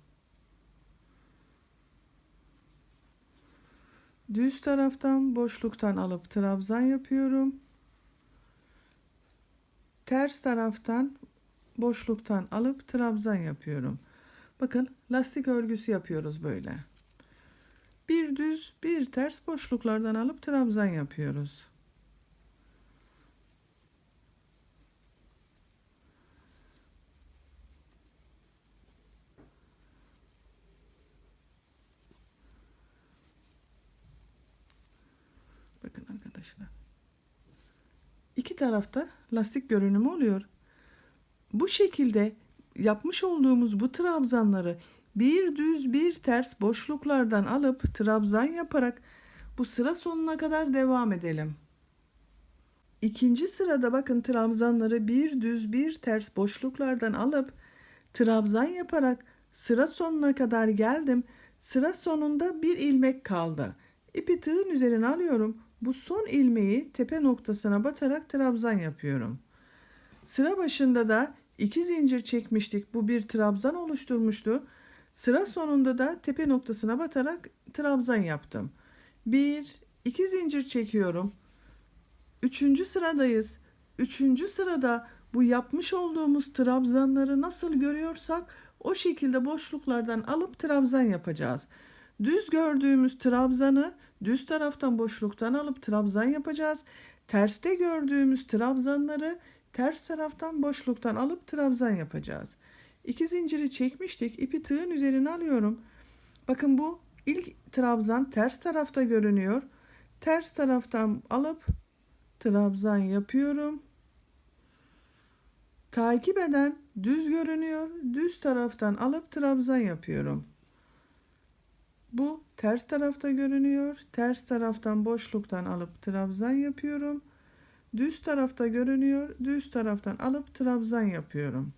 Düz taraftan boşluktan alıp trabzan yapıyorum. Ters taraftan boşluktan alıp trabzan yapıyorum. Bakın lastik örgüsü yapıyoruz böyle. Bir düz bir ters boşluklardan alıp trabzan yapıyoruz. Bakın arkadaşlar. İki tarafta lastik görünümü oluyor. Bu şekilde yapmış olduğumuz bu trabzanları bir düz bir ters boşluklardan alıp trabzan yaparak bu sıra sonuna kadar devam edelim. İkinci sırada bakın trabzanları bir düz bir ters boşluklardan alıp trabzan yaparak sıra sonuna kadar geldim. Sıra sonunda bir ilmek kaldı. İpi tığın üzerine alıyorum. Bu son ilmeği tepe noktasına batarak trabzan yapıyorum. Sıra başında da 2 zincir çekmiştik. Bu bir trabzan oluşturmuştu. Sıra sonunda da tepe noktasına batarak trabzan yaptım. 1 2 zincir çekiyorum. Üçüncü sıradayız. Üçüncü sırada bu yapmış olduğumuz trabzanları nasıl görüyorsak o şekilde boşluklardan alıp trabzan yapacağız. Düz gördüğümüz trabzanı düz taraftan boşluktan alıp trabzan yapacağız. Terste gördüğümüz trabzanları ters taraftan boşluktan alıp trabzan yapacağız. 2 zinciri çekmiştik. İpi tığın üzerine alıyorum. Bakın bu ilk trabzan ters tarafta görünüyor. Ters taraftan alıp trabzan yapıyorum. Takip eden düz görünüyor. Düz taraftan alıp trabzan yapıyorum. Bu ters tarafta görünüyor. Ters taraftan boşluktan alıp trabzan yapıyorum. Düz tarafta görünüyor. Düz taraftan alıp trabzan yapıyorum.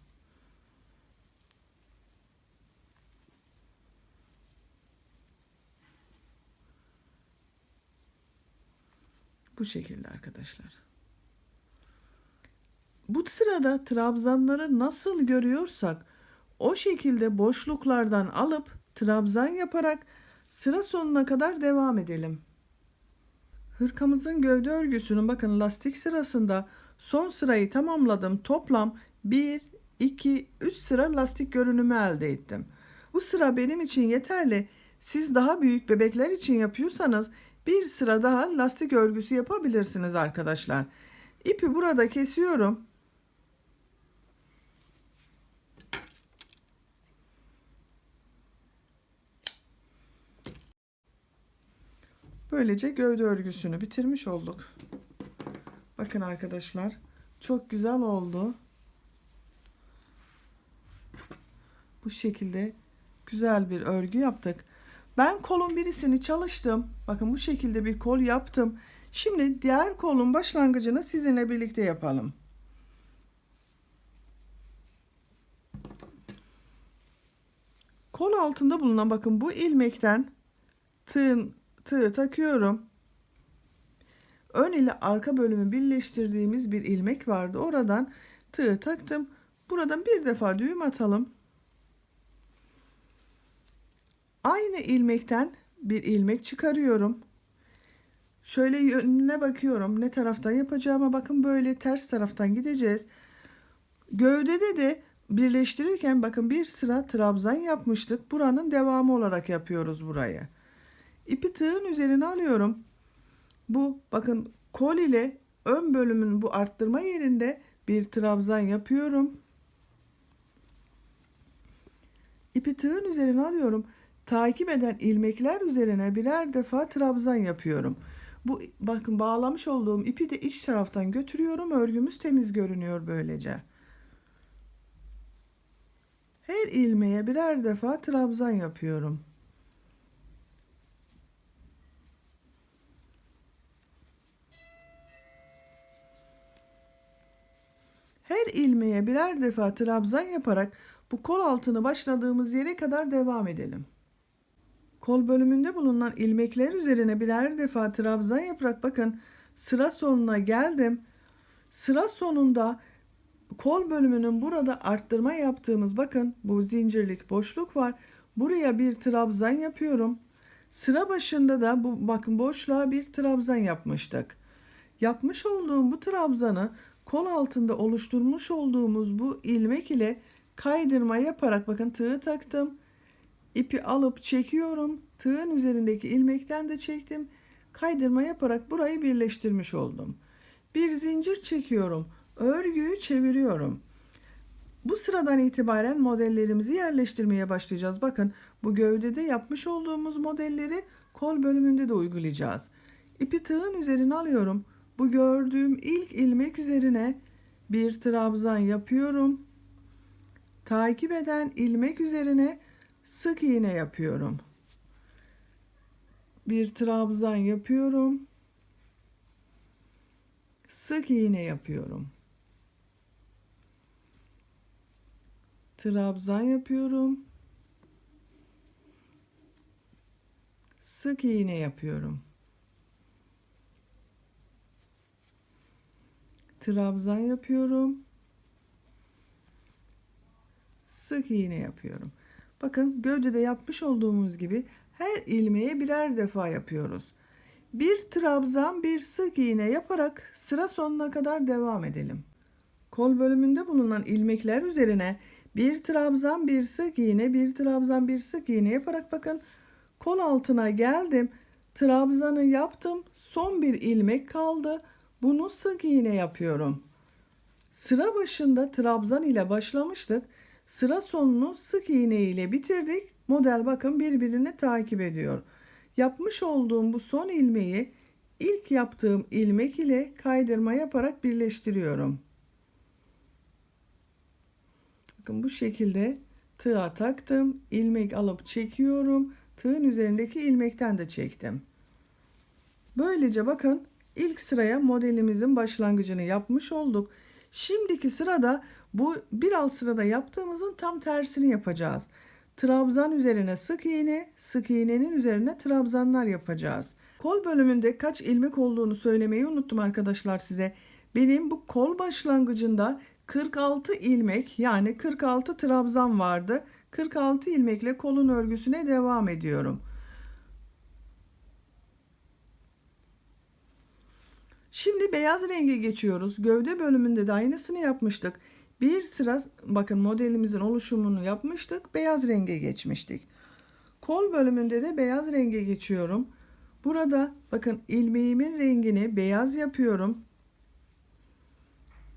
Bu şekilde arkadaşlar. Bu sırada trabzanları nasıl görüyorsak o şekilde boşluklardan alıp trabzan yaparak sıra sonuna kadar devam edelim. Hırkamızın gövde örgüsünün bakın lastik sırasında son sırayı tamamladım. Toplam 1, 2, 3 sıra lastik görünümü elde ettim. Bu sıra benim için yeterli. Siz daha büyük bebekler için yapıyorsanız bir sıra daha lastik örgüsü yapabilirsiniz arkadaşlar. İpi burada kesiyorum. Böylece gövde örgüsünü bitirmiş olduk. Bakın arkadaşlar, çok güzel oldu. Bu şekilde güzel bir örgü yaptık. Ben kolun birisini çalıştım. Bakın bu şekilde bir kol yaptım. Şimdi diğer kolun başlangıcını sizinle birlikte yapalım. Kol altında bulunan bakın bu ilmekten tığı takıyorum. Ön ile arka bölümü birleştirdiğimiz bir ilmek vardı. Oradan tığı taktım. Buradan bir defa düğüm atalım. Aynı ilmekten bir ilmek çıkarıyorum. Şöyle yönüne bakıyorum. Ne taraftan yapacağıma bakın, böyle ters taraftan gideceğiz. Gövdede de birleştirirken bakın bir sıra trabzan yapmıştık. Buranın devamı olarak yapıyoruz burayı. İpi tığın üzerine alıyorum. Bu bakın kol ile ön bölümün bu arttırma yerinde bir trabzan yapıyorum. İpi tığın üzerine alıyorum. Takip eden ilmekler üzerine birer defa trabzan yapıyorum. Bu bakın bağlamış olduğum ipi de iç taraftan götürüyorum. Örgümüz temiz görünüyor böylece. Her ilmeğe birer defa trabzan yapıyorum. Her ilmeğe birer defa trabzan yaparak bu kol altını başladığımız yere kadar devam edelim. Kol bölümünde bulunan ilmekler üzerine birer defa trabzan yaparak bakın sıra sonuna geldim. Sıra sonunda kol bölümünün burada arttırma yaptığımız bakın bu zincirlik boşluk var. Buraya bir trabzan yapıyorum. Sıra başında da bu bakın boşluğa bir trabzan yapmıştık. Yapmış olduğum bu trabzanı kol altında oluşturmuş olduğumuz bu ilmek ile kaydırma yaparak bakın tığı taktım. İpi alıp çekiyorum. Tığın üzerindeki ilmekten de çektim. Kaydırma yaparak burayı birleştirmiş oldum. Bir zincir çekiyorum. Örgüyü çeviriyorum. Bu sıradan itibaren modellerimizi yerleştirmeye başlayacağız. Bakın bu gövdede yapmış olduğumuz modelleri kol bölümünde de uygulayacağız. İpi tığın üzerine alıyorum. Bu gördüğüm ilk ilmek üzerine bir trabzan yapıyorum. Takip eden ilmek üzerine sık iğne yapıyorum. Bir trabzan yapıyorum. Sık iğne yapıyorum. Trabzan yapıyorum. Sık iğne yapıyorum. Trabzan yapıyorum. Sık iğne yapıyorum. Bakın gövdede yapmış olduğumuz gibi her ilmeğe birer defa yapıyoruz. Bir trabzan, bir sık iğne yaparak sıra sonuna kadar devam edelim. Kol bölümünde bulunan ilmekler üzerine bir trabzan, bir sık iğne, bir trabzan, bir sık iğne yaparak bakın kol altına geldim. Trabzanı yaptım. Son bir ilmek kaldı. Bunu sık iğne yapıyorum. Sıra başında trabzan ile başlamıştık. Sıra sonunu sık iğne ile bitirdik. Model bakın birbirini takip ediyor. Yapmış olduğum bu son ilmeği ilk yaptığım ilmek ile kaydırma yaparak birleştiriyorum. Bakın bu şekilde tığa taktım. İlmek alıp çekiyorum. Tığın üzerindeki ilmekten de çektim. Böylece bakın ilk sıraya modelimizin başlangıcını yapmış olduk. Şimdiki sırada bu bir alt sırada yaptığımızın tam tersini yapacağız. Trabzan üzerine sık iğne, sık iğnenin üzerine trabzanlar yapacağız. Kol bölümünde kaç ilmek olduğunu söylemeyi unuttum arkadaşlar size. Benim bu kol başlangıcında 46 ilmek yani 46 trabzan vardı. 46 ilmekle kolun örgüsüne devam ediyorum. Şimdi beyaz renge geçiyoruz. Gövde bölümünde de aynısını yapmıştık. Bir sıra bakın modelimizin oluşumunu yapmıştık. Beyaz renge geçmiştik. Kol bölümünde de beyaz renge geçiyorum. Burada bakın ilmeğimin rengini beyaz yapıyorum.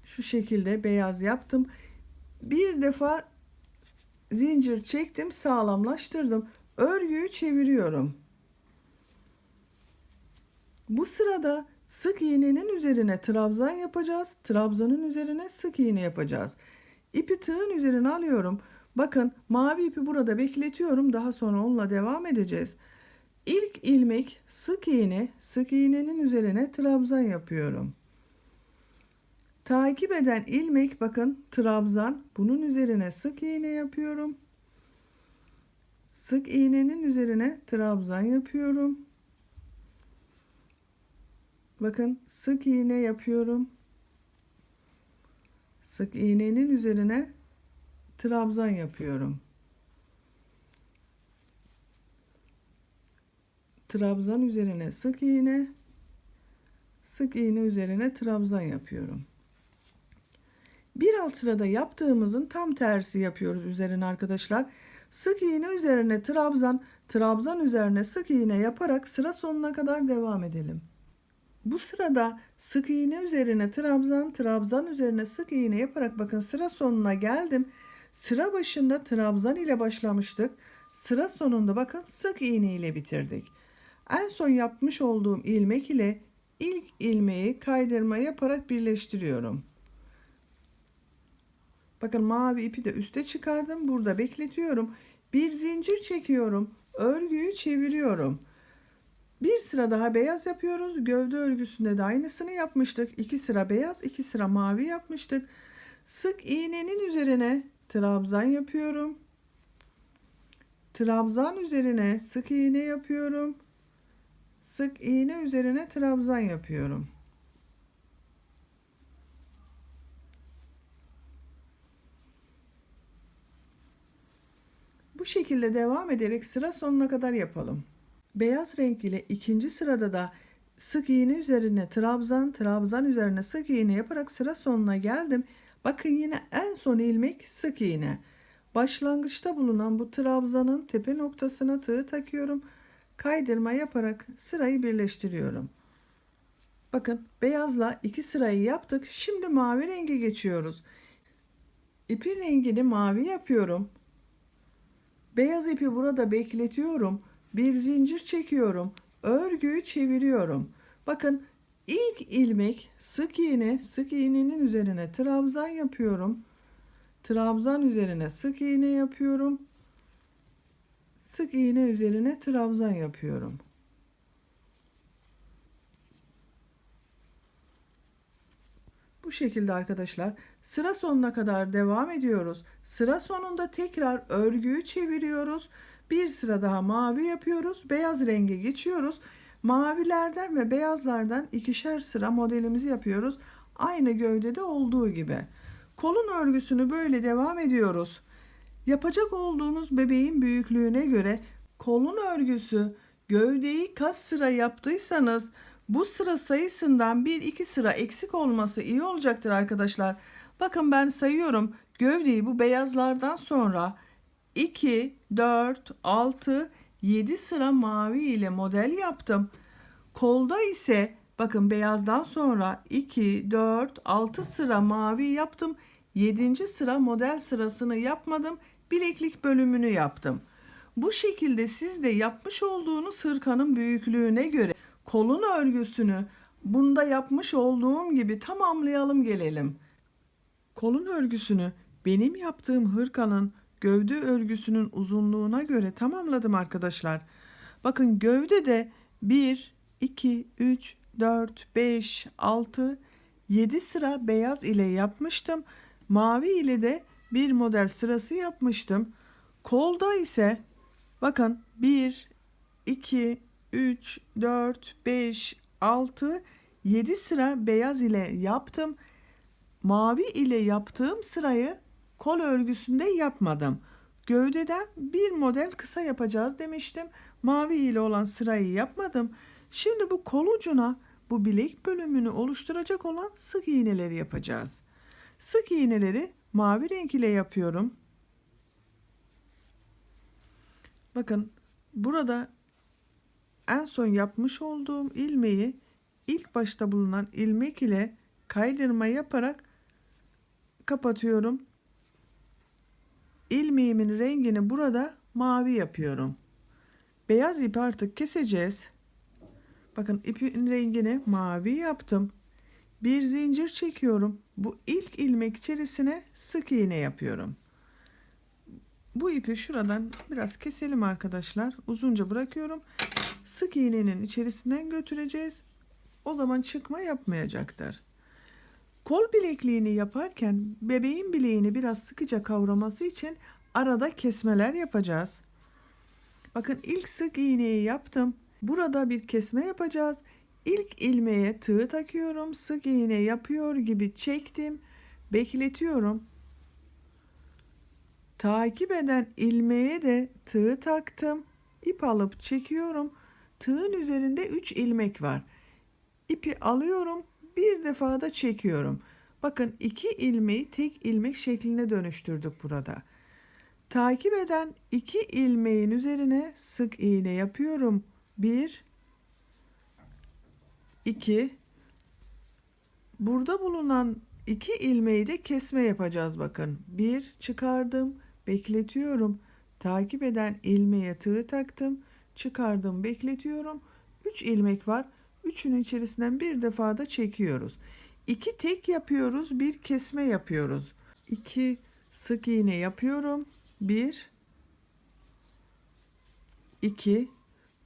Şu şekilde beyaz yaptım. Bir defa zincir çektim, sağlamlaştırdım. Örgüyü çeviriyorum. Bu sırada sık iğnenin üzerine trabzan yapacağız. Trabzanın üzerine sık iğne yapacağız. İpi tığın üzerine alıyorum. Bakın mavi ipi burada bekletiyorum. Daha sonra onunla devam edeceğiz. İlk ilmek sık iğne, sık iğnenin üzerine trabzan yapıyorum. Takip eden ilmek bakın trabzan. Bunun üzerine sık iğne yapıyorum. Sık iğnenin üzerine trabzan yapıyorum. Bakın sık iğne yapıyorum. Sık iğnenin üzerine trabzan yapıyorum. Trabzan üzerine sık iğne, sık iğne üzerine trabzan yapıyorum. Bir alt sırada yaptığımızın tam tersi yapıyoruz üzerine arkadaşlar. Sık iğne üzerine trabzan, trabzan üzerine sık iğne yaparak sıra sonuna kadar devam edelim. Bu sırada sık iğne üzerine trabzan, trabzan üzerine sık iğne yaparak bakın sıra sonuna geldim. Sıra başında trabzan ile başlamıştık. Sıra sonunda bakın sık iğne ile bitirdik. En son yapmış olduğum ilmek ile ilk ilmeği kaydırma yaparak birleştiriyorum. Bakın mavi ipi de üste çıkardım. Burada bekletiyorum. Bir zincir çekiyorum. Örgüyü çeviriyorum. Bir sıra daha beyaz yapıyoruz. Gövde örgüsünde de aynısını yapmıştık. 2 sıra beyaz, 2 sıra mavi yapmıştık. Sık iğnenin üzerine trabzan yapıyorum. Trabzan üzerine sık iğne yapıyorum. Sık iğne üzerine trabzan yapıyorum. Bu şekilde devam ederek sıra sonuna kadar yapalım. Beyaz renk ile ikinci sırada da sık iğne üzerine trabzan, trabzan üzerine sık iğne yaparak sıra sonuna geldim. Bakın yine en son ilmek sık iğne. Başlangıçta bulunan bu trabzanın tepe noktasına tığ takıyorum. Kaydırma yaparak sırayı birleştiriyorum. Bakın beyazla iki sırayı yaptık. Şimdi mavi renge geçiyoruz. İpin rengini mavi yapıyorum. Beyaz ipi burada bekletiyorum. Bir zincir çekiyorum. Örgüyü çeviriyorum. Bakın ilk ilmek sık iğne, sık iğnenin üzerine trabzan yapıyorum. Trabzan üzerine sık iğne yapıyorum. Sık iğne üzerine trabzan yapıyorum. Bu şekilde arkadaşlar sıra sonuna kadar devam ediyoruz. Sıra sonunda tekrar örgüyü çeviriyoruz. Bir sıra daha mavi yapıyoruz. Beyaz renge geçiyoruz. Mavilerden ve beyazlardan ikişer sıra modelimizi yapıyoruz. Aynı gövdede olduğu gibi. Kolun örgüsünü böyle devam ediyoruz. Yapacak olduğunuz bebeğin büyüklüğüne göre kolun örgüsü gövdeyi kaç sıra yaptıysanız bu sıra sayısından 1-2 sıra eksik olması iyi olacaktır arkadaşlar. Bakın ben sayıyorum. Gövdeyi bu beyazlardan sonra 2, 4, 6, 7 sıra mavi ile model yaptım. Kolda ise bakın beyazdan sonra 2, 4, 6 sıra mavi yaptım. 7. sıra model sırasını yapmadım. Bileklik bölümünü yaptım. Bu şekilde siz de yapmış olduğunuz hırkanın büyüklüğüne göre kolun örgüsünü bunda yapmış olduğum gibi tamamlayalım gelelim. Kolun örgüsünü benim yaptığım hırkanın gövde örgüsünün uzunluğuna göre tamamladım arkadaşlar. Bakın gövdede 1, 2, 3, 4, 5, 6, 7 sıra beyaz ile yapmıştım. Mavi ile de bir model sırası yapmıştım. Kolda ise bakın 1, 2, 3, 4, 5, 6, 7 sıra beyaz ile yaptım. Mavi ile yaptığım sırayı kol örgüsünde yapmadım. Gövdeden bir model kısa yapacağız demiştim. Mavi ile olan sırayı yapmadım. Şimdi bu kol ucuna bu bilek bölümünü oluşturacak olan sık iğneleri yapacağız. Sık iğneleri mavi renk ile yapıyorum. Bakın burada en son yapmış olduğum ilmeği ilk başta bulunan ilmek ile kaydırma yaparak kapatıyorum. İlmeğimin rengini burada mavi yapıyorum. Beyaz ipi artık keseceğiz. Bakın ipin rengini mavi yaptım. Bir zincir çekiyorum. Bu ilk ilmek içerisine sık iğne yapıyorum. Bu ipi şuradan biraz keselim arkadaşlar. Uzunca bırakıyorum. Sık iğnenin içerisinden götüreceğiz. O zaman çıkma yapmayacaktır. Kol bilekliğini yaparken bebeğin bileğini biraz sıkıca kavraması için arada kesmeler yapacağız. Bakın ilk sık iğneyi yaptım. Burada bir kesme yapacağız. İlk ilmeğe tığ takıyorum. Sık iğne yapıyor gibi çektim. Bekletiyorum. Takip eden ilmeğe de tığ taktım. İp alıp çekiyorum. Tığın üzerinde 3 ilmek var. İpi alıyorum. Bir defa da çekiyorum. Bakın 2 ilmeği tek ilmek şekline dönüştürdük burada. Takip eden 2 ilmeğin üzerine sık iğne yapıyorum. 1, 2. Burada bulunan 2 ilmeği de kesme yapacağız bakın. 1 çıkardım, bekletiyorum. Takip eden ilmeğe tığ taktım, çıkardım, bekletiyorum. 3 ilmek var. Üçünün içerisinden bir defa da çekiyoruz. 2 tek yapıyoruz, bir kesme yapıyoruz. 2 sık iğne yapıyorum. 1, 2,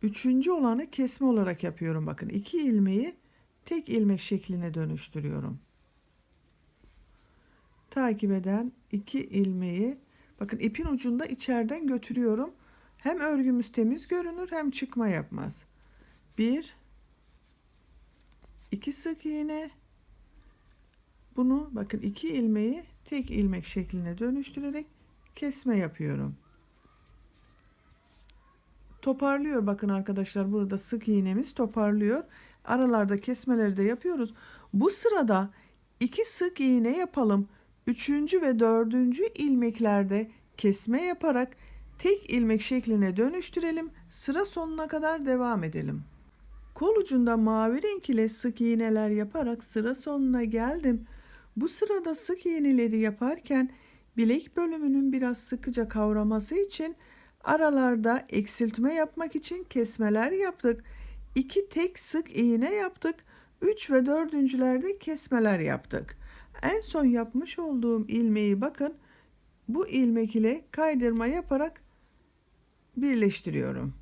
üçüncü olanı kesme olarak yapıyorum. Bakın 2 ilmeği tek ilmek şekline dönüştürüyorum. Takip eden 2 ilmeği bakın ipin ucunda içeriden götürüyorum. Hem örgümüz temiz görünür hem çıkma yapmaz. 1, 2 sık iğne. Bunu bakın 2 ilmeği tek ilmek şekline dönüştürerek kesme yapıyorum. Toparlıyor bakın arkadaşlar, burada sık iğnemiz toparlıyor. Aralarda kesmeleri de yapıyoruz. Bu sırada 2 sık iğne yapalım. 3. ve 4. ilmeklerde kesme yaparak tek ilmek şekline dönüştürelim. Sıra sonuna kadar devam edelim. Kol ucunda mavi renk ile sık iğneler yaparak sıra sonuna geldim. Bu sırada sık iğneleri yaparken bilek bölümünün biraz sıkıca kavraması için aralarda eksiltme yapmak için kesmeler yaptık. 2 tek sık iğne yaptık. 3 ve 4.'lerde kesmeler yaptık. En son yapmış olduğum ilmeği bakın bu ilmek ile kaydırma yaparak birleştiriyorum.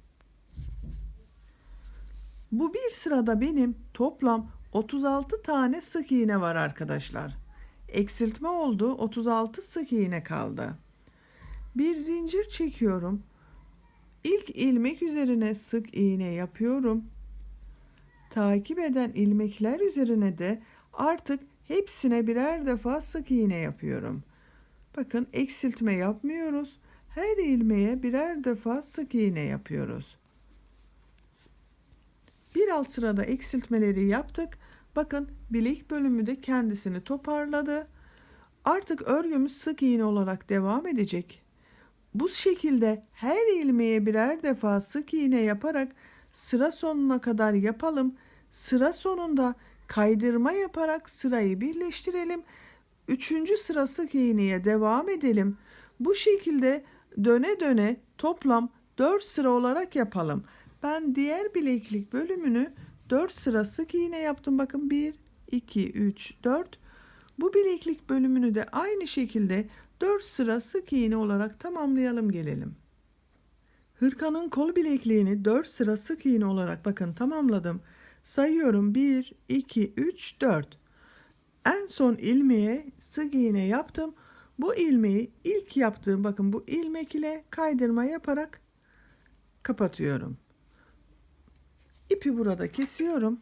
Bu bir sırada benim toplam 36 tane sık iğne var arkadaşlar. Eksiltme oldu, 36 sık iğne kaldı. Bir zincir çekiyorum. İlk ilmek üzerine sık iğne yapıyorum. Takip eden ilmekler üzerine de artık hepsine birer defa sık iğne yapıyorum. Bakın, eksiltme yapmıyoruz. Her ilmeğe birer defa sık iğne yapıyoruz. Bir alt sırada eksiltmeleri yaptık. Bakın, bilek bölümü de kendisini toparladı. Artık örgümüz sık iğne olarak devam edecek. Bu şekilde her ilmeğe birer defa sık iğne yaparak sıra sonuna kadar yapalım. Sıra sonunda kaydırma yaparak sırayı birleştirelim. 3. sıra sık iğneye devam edelim. Bu şekilde döne döne toplam 4 sıra olarak yapalım. Ben diğer bileklik bölümünü 4 sıra sık iğne yaptım. Bakın, 1, 2, 3, 4. Bu bileklik bölümünü de aynı şekilde 4 sıra sık iğne olarak tamamlayalım gelelim. Hırkanın kol bilekliğini 4 sıra sık iğne olarak bakın tamamladım. Sayıyorum: 1, 2, 3, 4. En son ilmeğe sık iğne yaptım. Bu ilmeği ilk yaptığım, bakın, bu ilmek ile kaydırma yaparak kapatıyorum. İpi burada kesiyorum.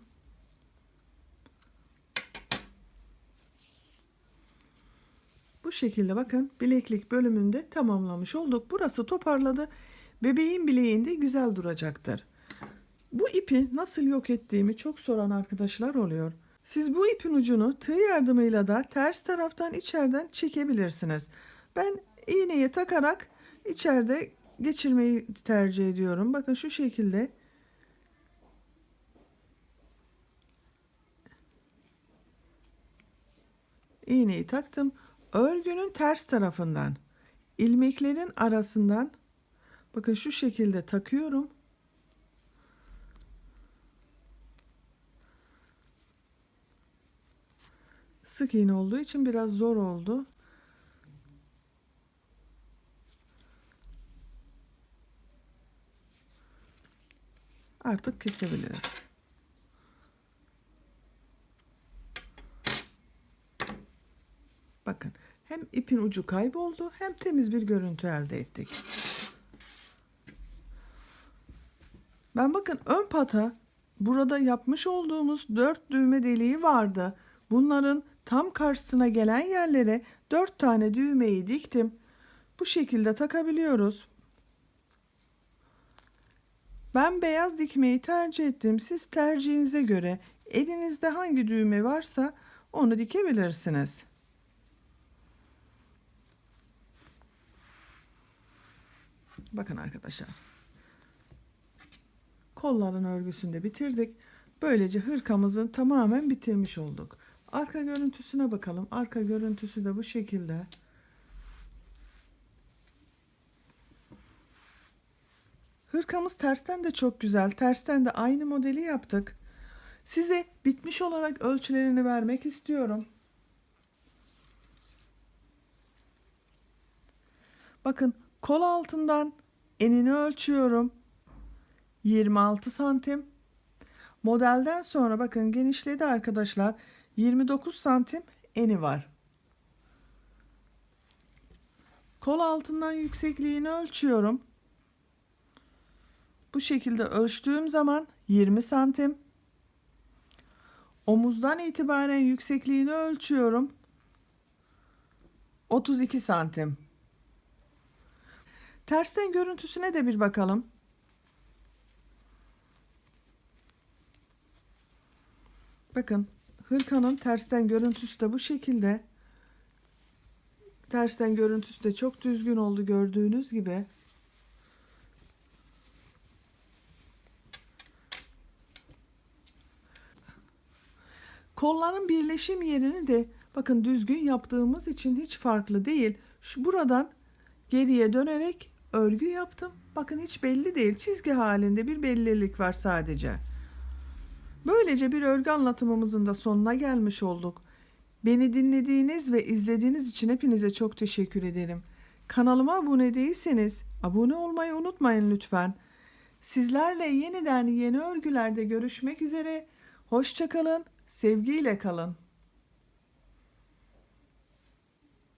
Bu şekilde bakın, bileklik bölümünde tamamlamış olduk. Burası toparladı. Bebeğin bileğinde güzel duracaktır. Bu ipi nasıl yok ettiğimi çok soran arkadaşlar oluyor. Siz bu ipin ucunu tığ yardımıyla da ters taraftan içeriden çekebilirsiniz. Ben iğneyi takarak içeride geçirmeyi tercih ediyorum. Bakın, şu şekilde iğneyi taktım. Örgünün ters tarafından, ilmeklerin arasından, bakın, şu şekilde takıyorum. Sık iğne olduğu için biraz zor oldu. Artık kesebiliriz. Bakın, hem ipin ucu kayboldu hem temiz bir görüntü elde ettik. Ben, bakın, ön pata burada yapmış olduğumuz 4 düğme deliği vardı. Bunların tam karşısına gelen yerlere 4 tane düğmeyi diktim. Bu şekilde takabiliyoruz. Ben beyaz dikmeyi tercih ettim. Siz tercihinize göre elinizde hangi düğme varsa onu dikebilirsiniz. Bakın arkadaşlar, kolların örgüsünü de bitirdik. Böylece hırkamızı tamamen bitirmiş olduk. Arka görüntüsüne bakalım. Arka görüntüsü de bu şekilde. Hırkamız tersten de çok güzel. Tersten de aynı modeli yaptık. Size bitmiş olarak ölçülerini vermek istiyorum. Bakın, kol altından enini ölçüyorum. 26 santim. Modelden sonra bakın genişledi arkadaşlar. 29 santim eni var. Kol altından yüksekliğini ölçüyorum. Bu şekilde ölçtüğüm zaman 20 santim. Omuzdan itibaren yüksekliğini ölçüyorum. 32 santim. Tersten görüntüsüne de bir bakalım. Bakın, hırkanın tersten görüntüsü de bu şekilde. Tersten görüntüsü de çok düzgün oldu gördüğünüz gibi. Kolların birleşim yerini de bakın düzgün yaptığımız için hiç farklı değil. Şu buradan geriye dönerek örgü yaptım. Bakın, hiç belli değil. Çizgi halinde bir bellilik var sadece. Böylece bir örgü anlatımımızın da sonuna gelmiş olduk. Beni dinlediğiniz ve izlediğiniz için hepinize çok teşekkür ederim. Kanalıma abone değilseniz abone olmayı unutmayın lütfen. Sizlerle yeniden yeni örgülerde görüşmek üzere. Hoşça kalın, sevgiyle kalın.